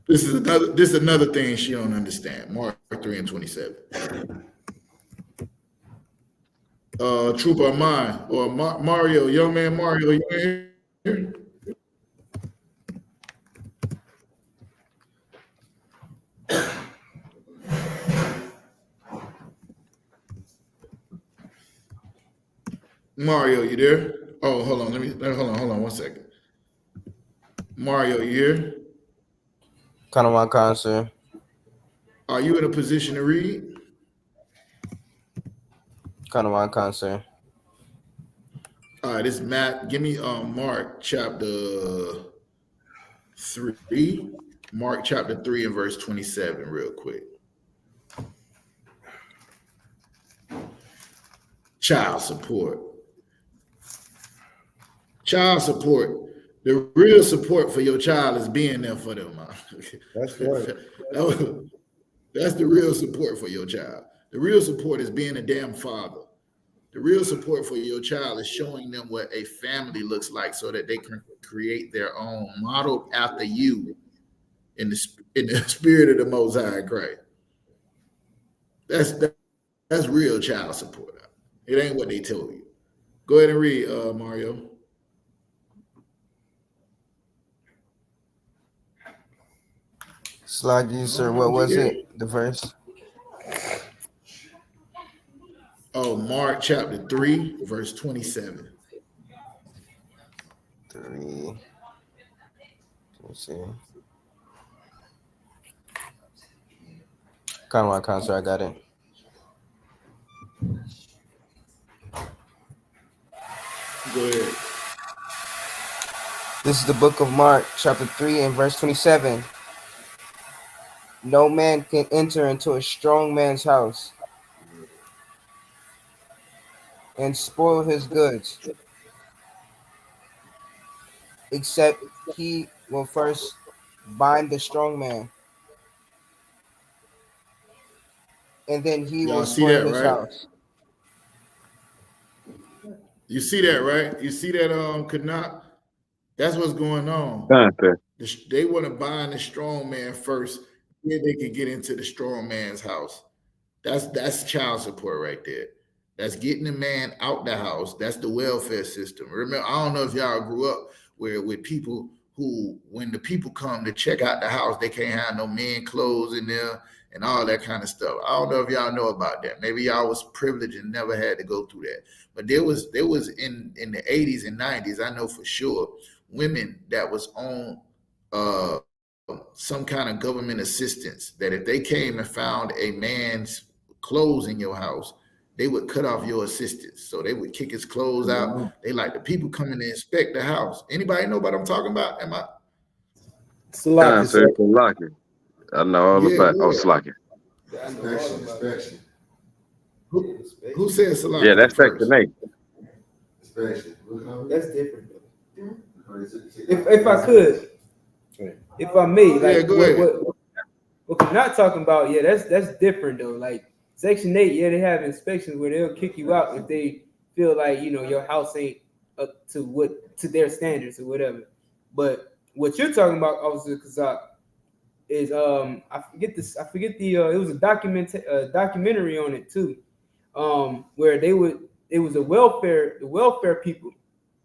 This is another thing she don't understand. Mark 3 and 27. Troop of mine or Mario, young man Mario, you in here? Mario, you there? Oh, hold on. Hold on 1 second. Mario, you here? Kind of my concern. Are you in a position to read? Kind of my concern. All right, this Matt. Give me Mark chapter 3. Mark chapter 3 and verse 27, real quick. Child support. Child support. The real support for your child is being there for them. That's right. That's the real support for your child. The real support is being a damn father. The real support for your child is showing them what a family looks like so that they can create their own, modeled after you in the spirit of the Most High Christ. That's real child support. It ain't what they told you. Go ahead and read, Mario. Slide you, sir. What was it? The verse? Oh, Mark chapter 3, verse 27. 3. Let's see. Kind of my concern. I got it. Go ahead. This is the book of Mark, chapter 3 and verse 27. No man can enter into a strong man's house and spoil his goods, except he will first bind the strong man, and then he Y'all will see spoil that, his right? house. You see that, right? You see that, Canuck? That's what's going on. They want to bind the strong man first, then they can get into the strong man's house. That's child support right there. That's getting the man out the house. That's the welfare system. Remember, I don't know if y'all grew up with people who, when the people come to check out the house, they can't have no men clothes in there and all that kind of stuff. I don't know if y'all know about that. Maybe y'all was privileged and never had to go through that. But there was in the 80s and 90s, I know for sure, women that was on some kind of government assistance, that if they came and found a man's clothes in your house, they would cut off your assistance. So they would kick his clothes out. They like the people coming to inspect the house. Anybody know what I'm talking about? Am I? Salaki. I know all about. Oh, Salaki. Inspection. Who said Salaki? Yeah, that's Section 8. Inspection. That's different though. If I could, if I may, like what we're not talking about, yeah, that's different though. Like Section 8, yeah, they have inspections where they'll kick you out if they feel like, you know, your house ain't up to their standards or whatever. But what you're talking about, Officer Kazak, is I forget the it was a documentary on it too, where it was the welfare people,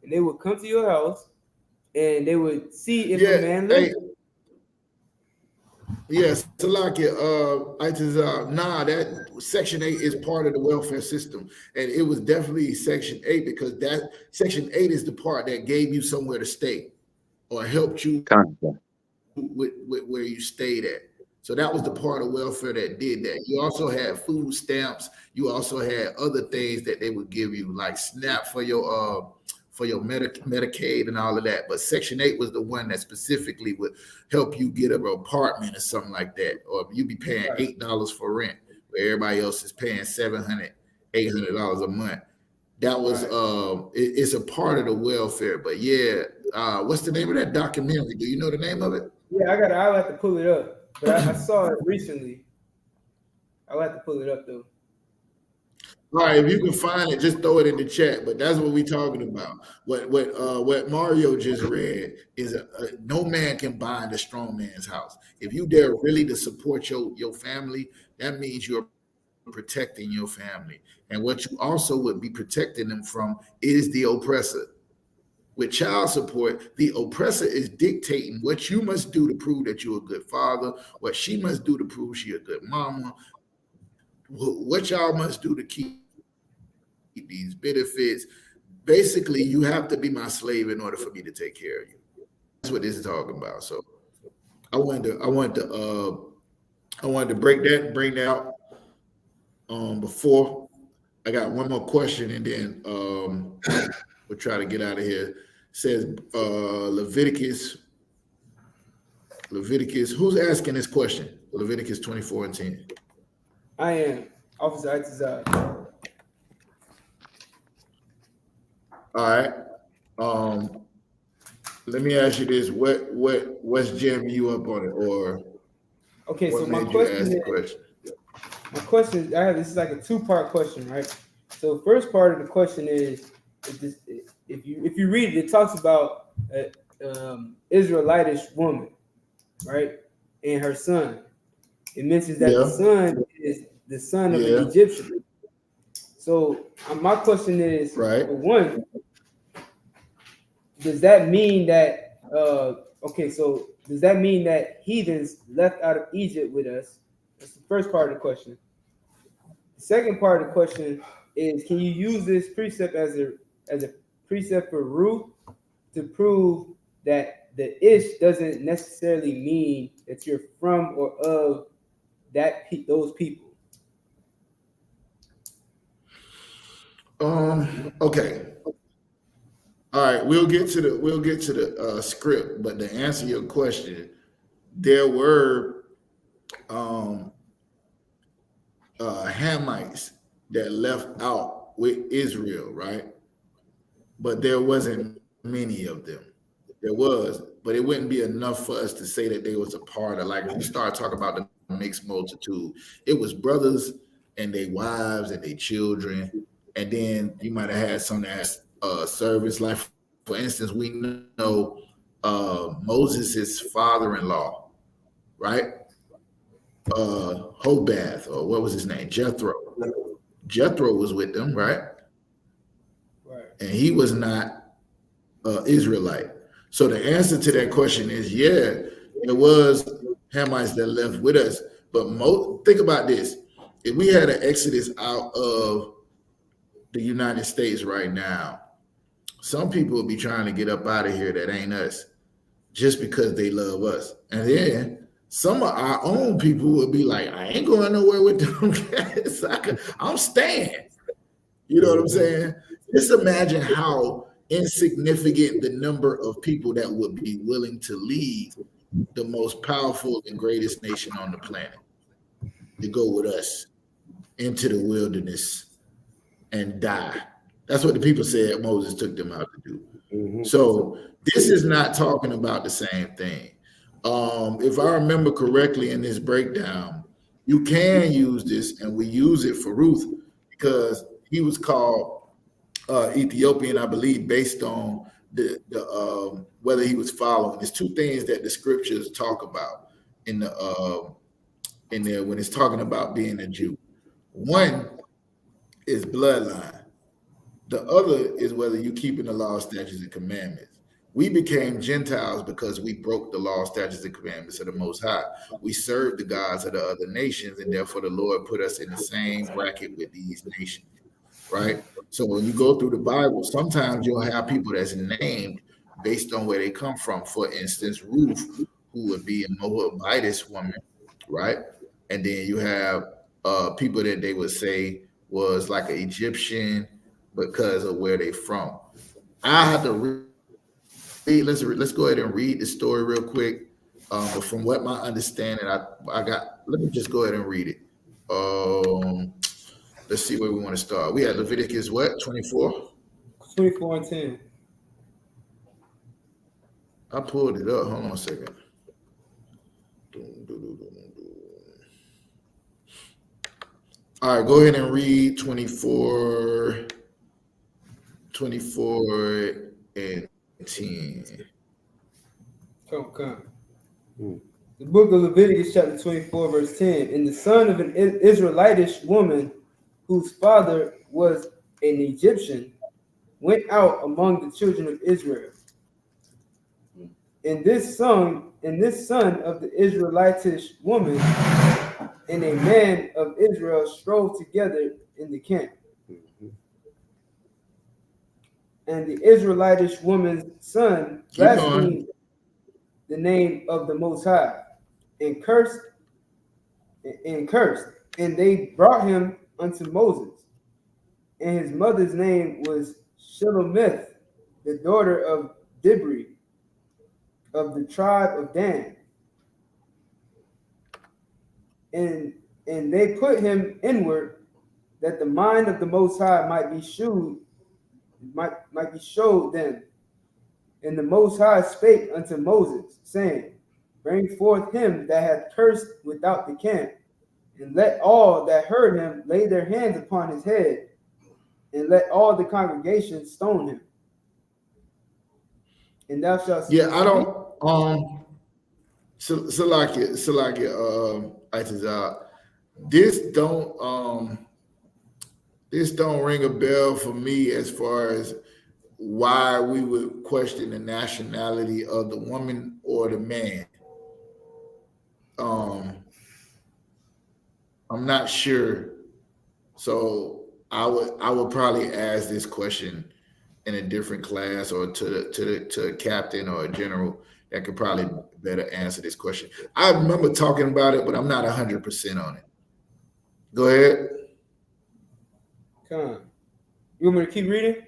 and they would come to your house and they would see if a man lived. Yes, Salakia, that Section 8 is part of the welfare system. And it was definitely Section 8 because that Section 8 is the part that gave you somewhere to stay or helped you with where you stayed at. So that was the part of welfare that did that. You also had food stamps. You also had other things that they would give you, like SNAP for your Medicaid and all of that. But Section 8 was the one that specifically would help you get an apartment or something like that. Or you'd be paying $8 for rent, where everybody else is paying $700, $800 a month. That was it's a part of the welfare. But yeah, what's the name of that documentary? Do you know the name of it? Yeah, I'll have to pull it up. But I saw it recently. I'll have to pull it up though. All right, if you can find it, just throw it in the chat. But that's what we're talking about. What Mario just read is no man can bind a strong man's house. If you dare really to support your family, that means you're protecting your family. And what you also would be protecting them from is the oppressor. With child support, the oppressor is dictating what you must do to prove that you're a good father, what she must do to prove she's a good mama, what y'all must do to keep these benefits. basically, you have to be my slave in order for me to take care of you. That's what this is talking about. So I wanted to bring that out before I got one more question, and then we'll try to get out of here. It says Leviticus. Who's asking this question? Leviticus 24:10. I am Officer Itazar. All right. Let me ask you this: what's jamming you up on it, or Okay, what so my made you ask the question question? My question, this is like a 2-part question, right? So first part of the question is, if you read it, it talks about Israelitish woman, right, and her son. It mentions that the son is the son of an Egyptian. So my question is, right, for one, does that mean that does that mean that heathens left out of Egypt with us? That's the first part of the question. The second part of the question is, can you use this precept as a precept for Ruth to prove that the ish doesn't necessarily mean that you're from or of those people? Okay. All right, we'll get to the script, but to answer your question, there were Hamites that left out with Israel, right? But there wasn't many of them. There was, but it wouldn't be enough for us to say that they was a part of, like, if we start talking about the mixed multitude, it was brothers and their wives and their children, and then you might have had some that service. Like, for instance, we know Moses' father-in-law, right? Hobath, or what was his name? Jethro. Jethro was with them, right? Right. And he was not Israelite. So the answer to that question is, yeah, it was Hamites that left with us. But think about this. If we had an exodus out of the United States right now, some people would be trying to get up out of here that ain't us, just because they love us. And then some of our own people would be like, I ain't going nowhere with them guys. I'm staying. You know what I'm saying? Just imagine how insignificant the number of people that would be willing to leave the most powerful and greatest nation on the planet to go with us into the wilderness and die. That's what the people said Moses took them out to do. Mm-hmm. So this is not talking about the same thing. If I remember correctly in this breakdown, you can use this, and we use it for Ruth because he was called Ethiopian, I believe, based on the whether he was following. There's two things that the scriptures talk about in there when it's talking about being a Jew. One is bloodline. The other is whether you keeping the law, statutes, and commandments. We became Gentiles because we broke the law, statutes, and commandments of the Most High. We served the gods of the other nations, and therefore the Lord put us in the same bracket with these nations, right? So when you go through the Bible, sometimes you'll have people that's named based on where they come from. For instance, Ruth, who would be a Moabitess woman, right? And then you have people that they would say was like an Egyptian because of where they from. I have to read. Let's go ahead and read the story real quick. But from what my understanding, I got. Let me just go ahead and read it. Let's see where we want to start. We had Leviticus what? 24? 24 and 10. I pulled it up. Hold on a second. All right, go ahead and read 24 and 10. Come. The book of Leviticus, chapter 24, verse 10. And the son of an Israelitish woman, whose father was an Egyptian, went out among the children of Israel. And this son of the Israelitish woman and a man of Israel strove together in the camp. And the Israelitish woman's son Keep going. blasphemed the name of the Most High and cursed. And they brought him unto Moses. And his mother's name was Shelomith, the daughter of Dibri, of the tribe of Dan. And they put him inward, that the mind of the Most High might be showed them. And the Most High spake unto Moses, saying, Bring forth him that hath cursed without the camp, and let all that heard him lay their hands upon his head, and let all the congregation stone him. And thou shalt. Yeah, I don't. Salakia, this don't ring a bell for me as far as why we would question the nationality of the woman or the man. I'm not sure, so I would probably ask this question in a different class, or to a captain or a general that could probably better answer this question. I remember talking about it, but I'm not 100% on it. Go ahead. Come on. You want me to keep reading?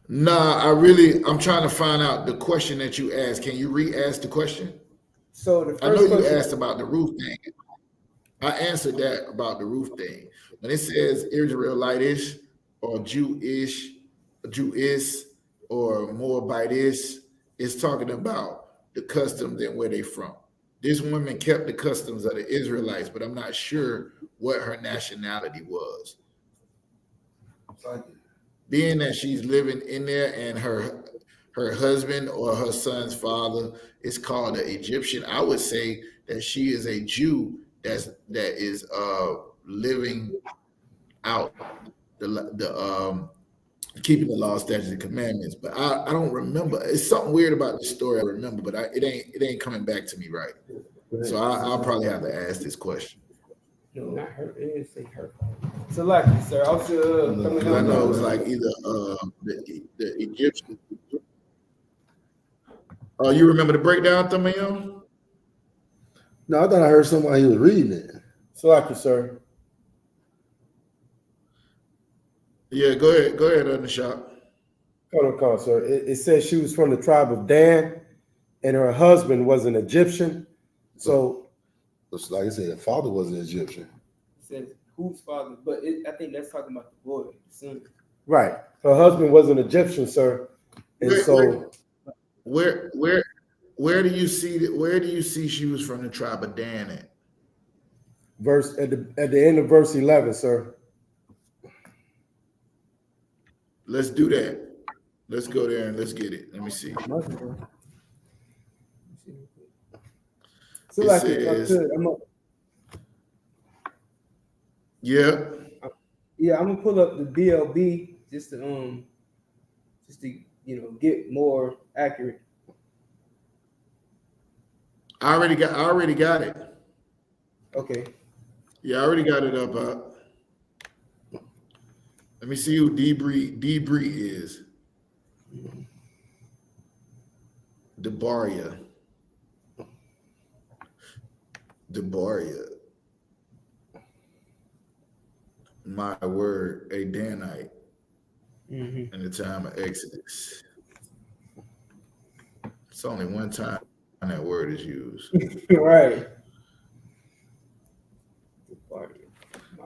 Nah, I'm trying to find out the question that you asked. Can you re-ask the question? So the first I know you question, asked about the roof thing. I answered that about the roof thing. When it says Israelitish or Jewish, or Moabitish, it's talking about the customs and where they from. This woman kept the customs of the Israelites, but I'm not sure what her nationality was. Being that she's living in there and her husband or her son's father is called an Egyptian, I would say that she is a Jew that is living out the keeping the law, statutes, and commandments. But I don't remember. It's something weird about the story I remember, but it ain't coming back to me right. So I'll probably have to ask this question. no, not her. It didn't say her. So, like, sir, I was I know it was like either the Egyptian. Oh, you remember the breakdown, Thamayo? No, I thought I heard somebody was reading it. So, like you, sir. Yeah, go ahead, Undershot. Hold on, sir. It says she was from the tribe of Dan, and her husband was an Egyptian. So, It's like I said, the father was an Egyptian. It says whose father, but I think that's talking about the boy, the son. right, her husband was an Egyptian, sir. And Where do you see she was from the tribe of Dan at? Verse at the end of verse 11, sir. Let's do that. Let's go there and let's get it. Let me see. So, It like, says, yeah. Yeah, I'm gonna pull up the BLB just to get more accurate. I already got it. Okay. Yeah, I already got it up. Let me see who Debris is. Debaria. My word, a Danite in the time of Exodus. It's only one time that word is used. Right.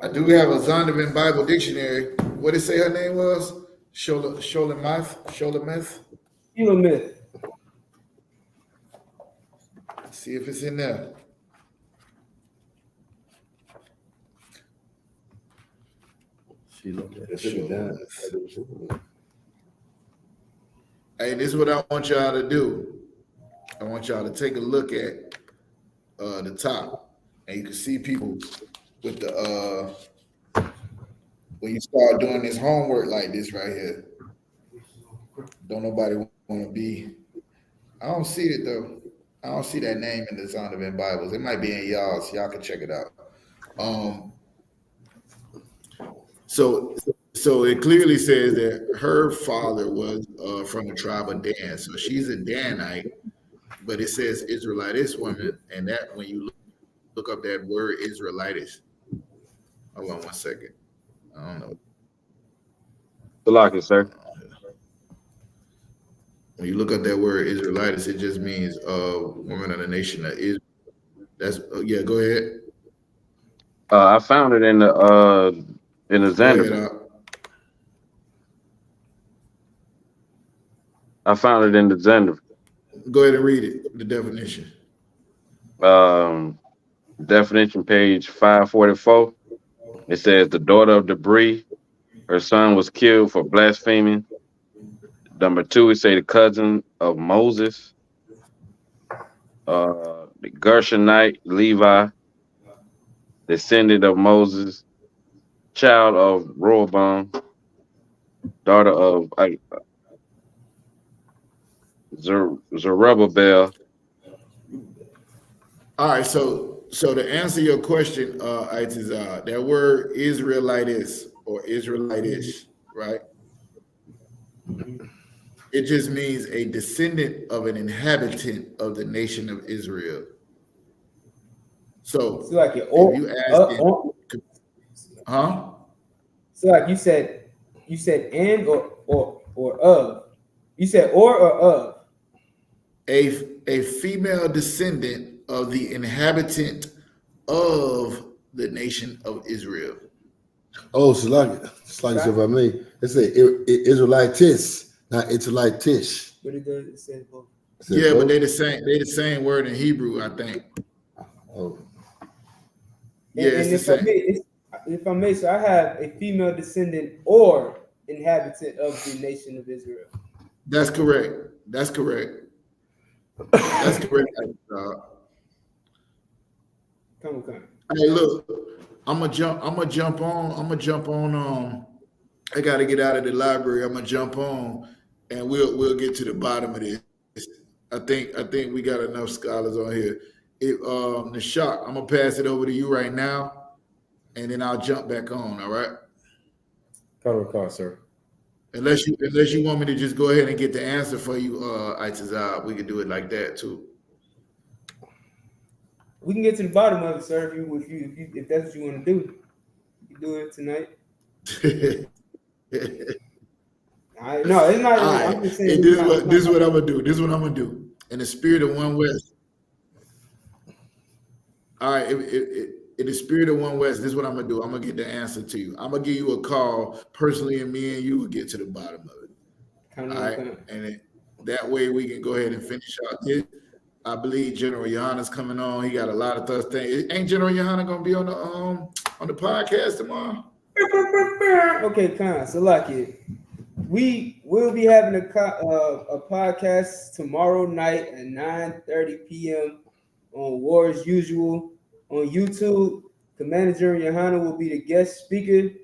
I do have a Zondervan Bible dictionary. What did it say her name was? Sholomith. See if it's in there. She looked at it. Hey, this is what I want y'all to do. I want y'all to take a look at the top, and you can see people with the when you start doing this homework like this right here. Don't nobody want to be. I don't see it though. I don't see that name in the Zondervan Bibles. It might be in y'all's. Y'all can check it out. So So it clearly says that her father was from the tribe of Dan. So she's a Danite, but it says Israelitish woman, and that when you look up that word Israelitish. Hold on 1 second. I don't know. The lock it, sir. When you look up that word Israelites, it just means woman of the nation of Israel. That's yeah. Go ahead. I found it in the Go Xander. ahead. I found it in the Xander. Go ahead and read it. The definition. Definition page 544. It says the daughter of Debris. Her son was killed for blaspheming. Number 2, it say the cousin of Moses. The Gershonite, Levi, descendant of Moses, child of Rehoboam, daughter of Zerubbabel. All right. So to answer your question, that word Israelitis or Israelitish, right? It just means a descendant of an inhabitant of the nation of Israel. So So like if you ask, huh? So like you said and or of. You said or of. A female descendant of the inhabitant of the nation of Israel. Oh, it's like if I may, it's a Israelitis, not Israelitish. But it does. It says both. Yeah, but they the same word in Hebrew, I think. Oh. Yeah, and it's the same. If I may, so I have a female descendant or inhabitant of the nation of Israel. That's correct. That's correct. That's correct. Come. Hey, look, I'm gonna jump on. I gotta get out of the library. I'm gonna jump on, and we'll get to the bottom of this. I think we got enough scholars on here. Nishak, I'm gonna pass it over to you right now, and then I'll jump back on. All right. Call, sir. Unless you want me to just go ahead and get the answer for you, Itazab, we can do it like that too. We can get to the bottom of it, sir. If that's what you want to do, you can do it tonight. No, it's not. Right. I'm just saying. This is what I'm gonna do. This is what I'm gonna do. In the spirit of One West. All right. In the spirit of One West, this is what I'm gonna do. I'm gonna get the answer to you. I'm gonna give you a call personally, and me and you will get to the bottom of it. All right. And that way we can go ahead and finish out this. I believe General YAHANNA's coming on. He got a lot of things. Ain't General YAHANNA gonna be on the podcast tomorrow? Okay, Khan. So like it. We will be having a podcast tomorrow night at 9:30 p.m. on War as Usual on YouTube. Commander General YAHANNA will be the guest speaker.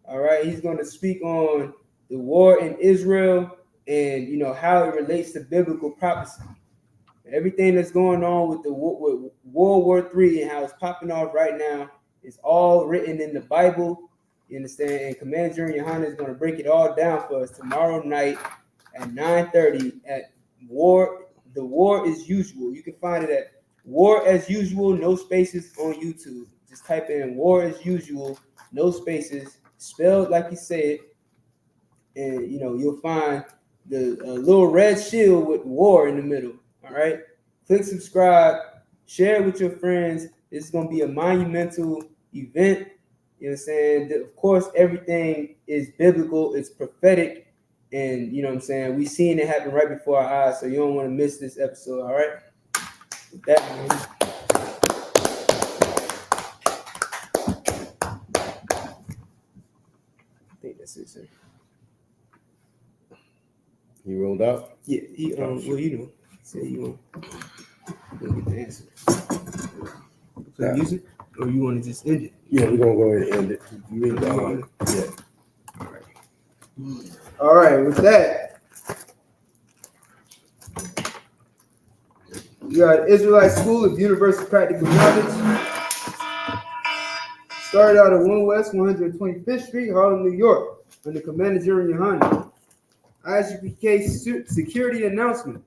All right, he's going to speak on the war in Israel and how it relates to biblical prophecy. Everything that's going on with with World War III and how it's popping off right now is all written in the Bible. You understand? And Commander General YAHANNA is going to break it all down for us tomorrow night at 9:30 at The War As Usual. You can find it at War As Usual, no spaces on YouTube. Just type in War As Usual, no spaces, spelled like you said, and you'll find the little red shield with war in the middle. All right. Click subscribe, share it with your friends. It's going to be a monumental event. You know what I'm saying? Of course, everything is biblical, it's prophetic, and you know what I'm saying? We seen it happen right before our eyes, so you don't want to miss this episode, all right? With that, I think that's it, sir. He rolled out? Yeah, well, say you want to get the answer. Play music, or you want to just end it? Yeah, we're gonna go ahead and end it. You read that? Yeah. All right. All right. With that, we got Israelite School of Universal Practical Knowledge. Started out at 1 West 125th Street, Harlem, New York. under Commander General YAHANNA. I.S.U.P.K security announcement.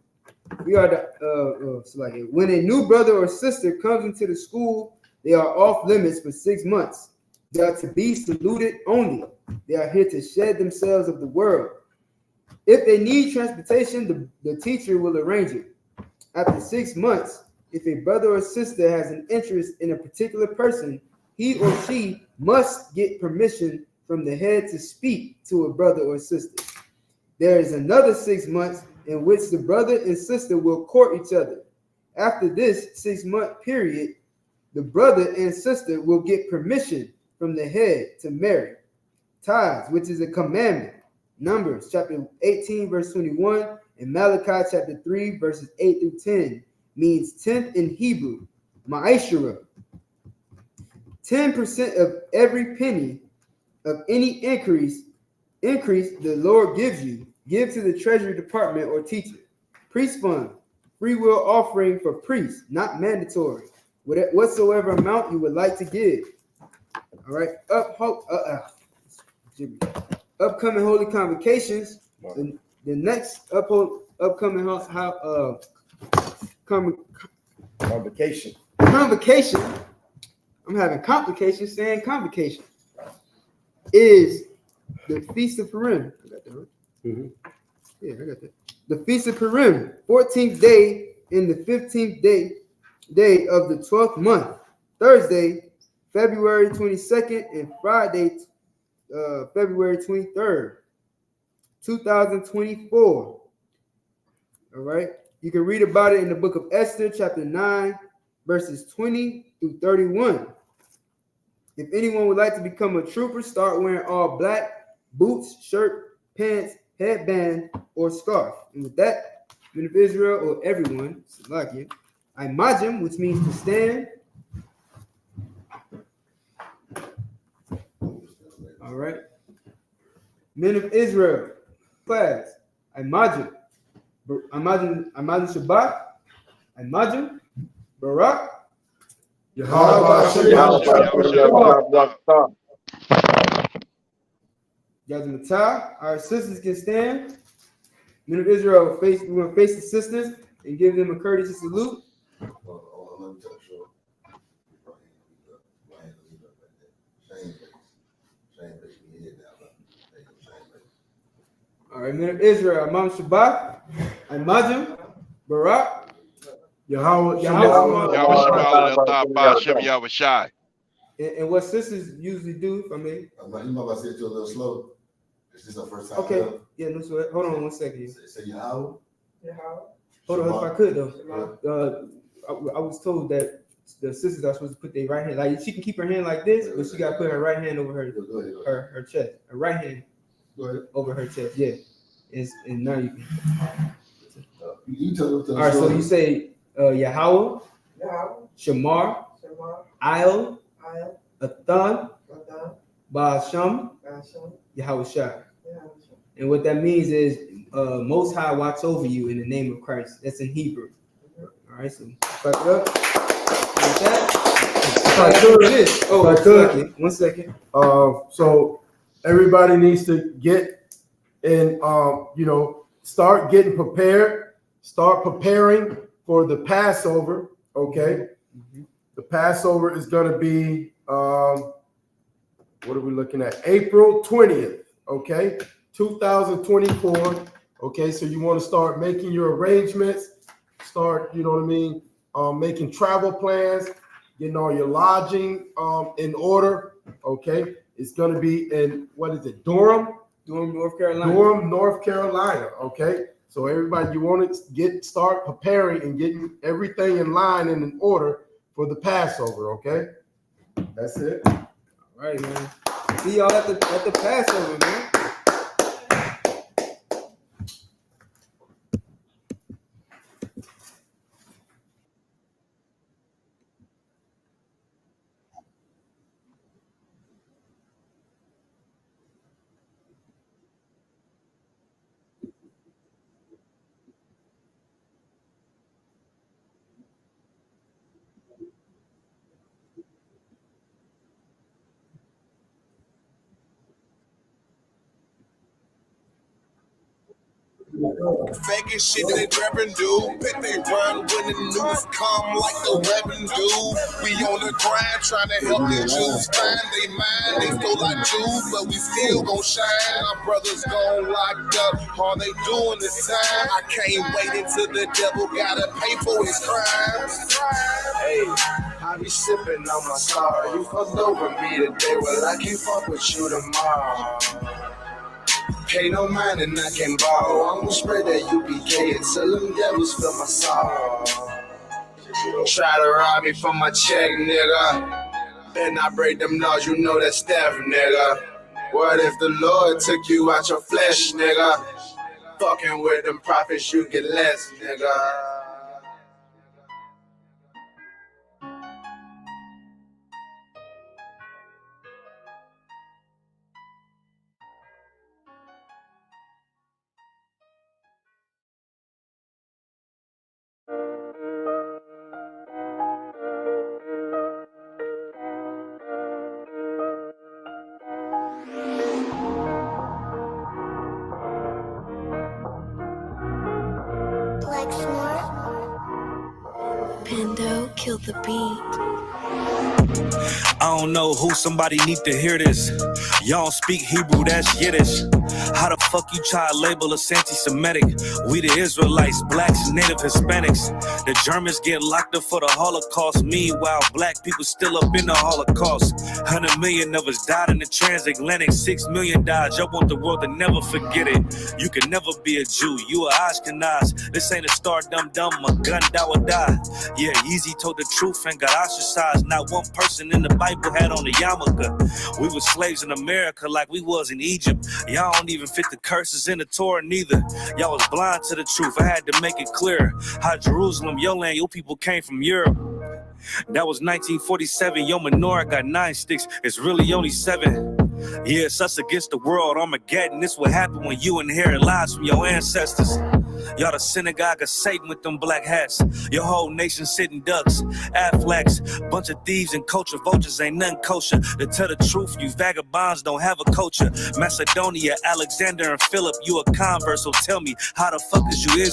We are the when a new brother or sister comes into the school, they are off limits for 6 months. They are to be saluted only. They are here to shed themselves of the world. If they need transportation, the teacher will arrange it. After 6 months, if a brother or sister has an interest in a particular person, he or she must get permission from the head to speak to a brother or sister. There is another 6 months in which the brother and sister will court each other. After this 6-month period, the brother and sister will get permission from the head to marry. Tithes, which is a commandment. Numbers chapter 18, verse 21, and Malachi chapter 3, verses 8 through 10, means tenth in Hebrew, ma'ashera. 10% of every penny of any increase the Lord gives you, give to the Treasury Department or teacher. Priest fund, free will offering for priests, not mandatory. Whatsoever amount you would like to give. All right. Upcoming holy convocations. The next upcoming Convocation. convocation. I'm having complications saying convocation. Is the Feast of Purim. I got that right. Mm-hmm. Yeah, I got that. The Feast of Purim, 14th day in the 15th day of the 12th month. Thursday, February 22nd, and Friday, February 23rd, 2024. All right. You can read about it in the book of Esther, chapter 9, verses 20 through 31. If anyone would like to become a trooper, start wearing all black, boots, shirt, pants, headband, or scarf. And with that, men of Israel, or everyone, Salakia, I majim, which means to stand. All right. Men of Israel, class, I majim. Imagine Shabbat, imagine Barak, Yazmatah. Our sisters can stand. Men of Israel, we're going to face the sisters and give them a courteous salute. All right, men of Israel, Imam Shabbat, Imagine Barak, Yahweh. And what sisters usually do, I mean. You know, if I say it to a little slow. Is this our first time? Okay. Yeah, no sweat. Hold on 1 second. Say Yahweh. Hold on, if I could though. I was told that the sisters are supposed to put their right hand, like she can keep her hand like this, but she got to put her right hand over her chest. Her right hand over her chest. Yeah. And now you can. All right, so you say Yahweh, Shamar, I'll, Athan, Ba'asham, Yahweh Shai. And what that means is Most High watch over you in the name of Christ. That's in Hebrew. All right, so clap it up. Like that. Oh, 1 second. So everybody needs to get and start getting prepared. Start preparing for the Passover. Okay. Mm-hmm. The Passover is going to be what are we looking at? April 20th. Okay, 2024. Okay, so you want to start making your arrangements. Start, you know what I mean, making travel plans, getting all your lodging in order. Okay, it's going to be in Durham, North Carolina. Durham, North Carolina. Okay, so everybody, you want to start preparing and getting everything in line and in order for the Passover. Okay, that's it. All right, man. See y'all at the Passover, man. Faking shit they rapping do. Bet they run when the news come like the weapon do. We on the grind trying to help the Jews find they mind. They stole like Jews, but we still gon' shine. Our brothers gon' locked up. All they doing is time. I can't wait until the devil gotta pay for his crimes. Hey, I be sipping on my sorrow. You fucked over me today, well I can't fuck with you tomorrow. Pay no mind and I can borrow. I'm gonna spread that U.P.K until them devils feel my sorrow. Try to rob me for my check, nigga. Then I break them laws, you know that's Steph, nigga. What if the Lord took you out your flesh, nigga? Fucking with them prophets, you get less, nigga. Pendo killed the beat. I don't know who, somebody need to hear this. Y'all don't speak Hebrew, that's Yiddish. How the fuck you try to label us anti-Semitic? We the Israelites, blacks, native Hispanics. The Germans get locked up for the Holocaust. Meanwhile, black people still up in the Holocaust. 100 million of us died in the transatlantic. 6 million died. Y'all want the world to never forget it. You can never be a Jew. You a Ashkenaz. This ain't a star dum-dum. A gun that would die. Yeah, Easy told the truth and got ostracized. Not one person in the Bible had on the yarmulke. We were slaves in America like we was in Egypt. Y'all don't even fit the curses in the Torah neither. Y'all was blind to the truth. I had to make it clear how Jerusalem, your land, your people came from Europe. That was 1947. Your menorah got 9 sticks. It's really only 7. Yeah, it's us against the world. Armageddon. This what happened when you inherit lies from your ancestors. Y'all the synagogue of Satan with them black hats. Your whole nation sitting ducks, Aflacs, bunch of thieves and culture vultures ain't nothing kosher. To tell the truth, you vagabonds don't have a culture. Macedonia, Alexander and Philip, you a convert, so tell me, how the fuck is you Israel?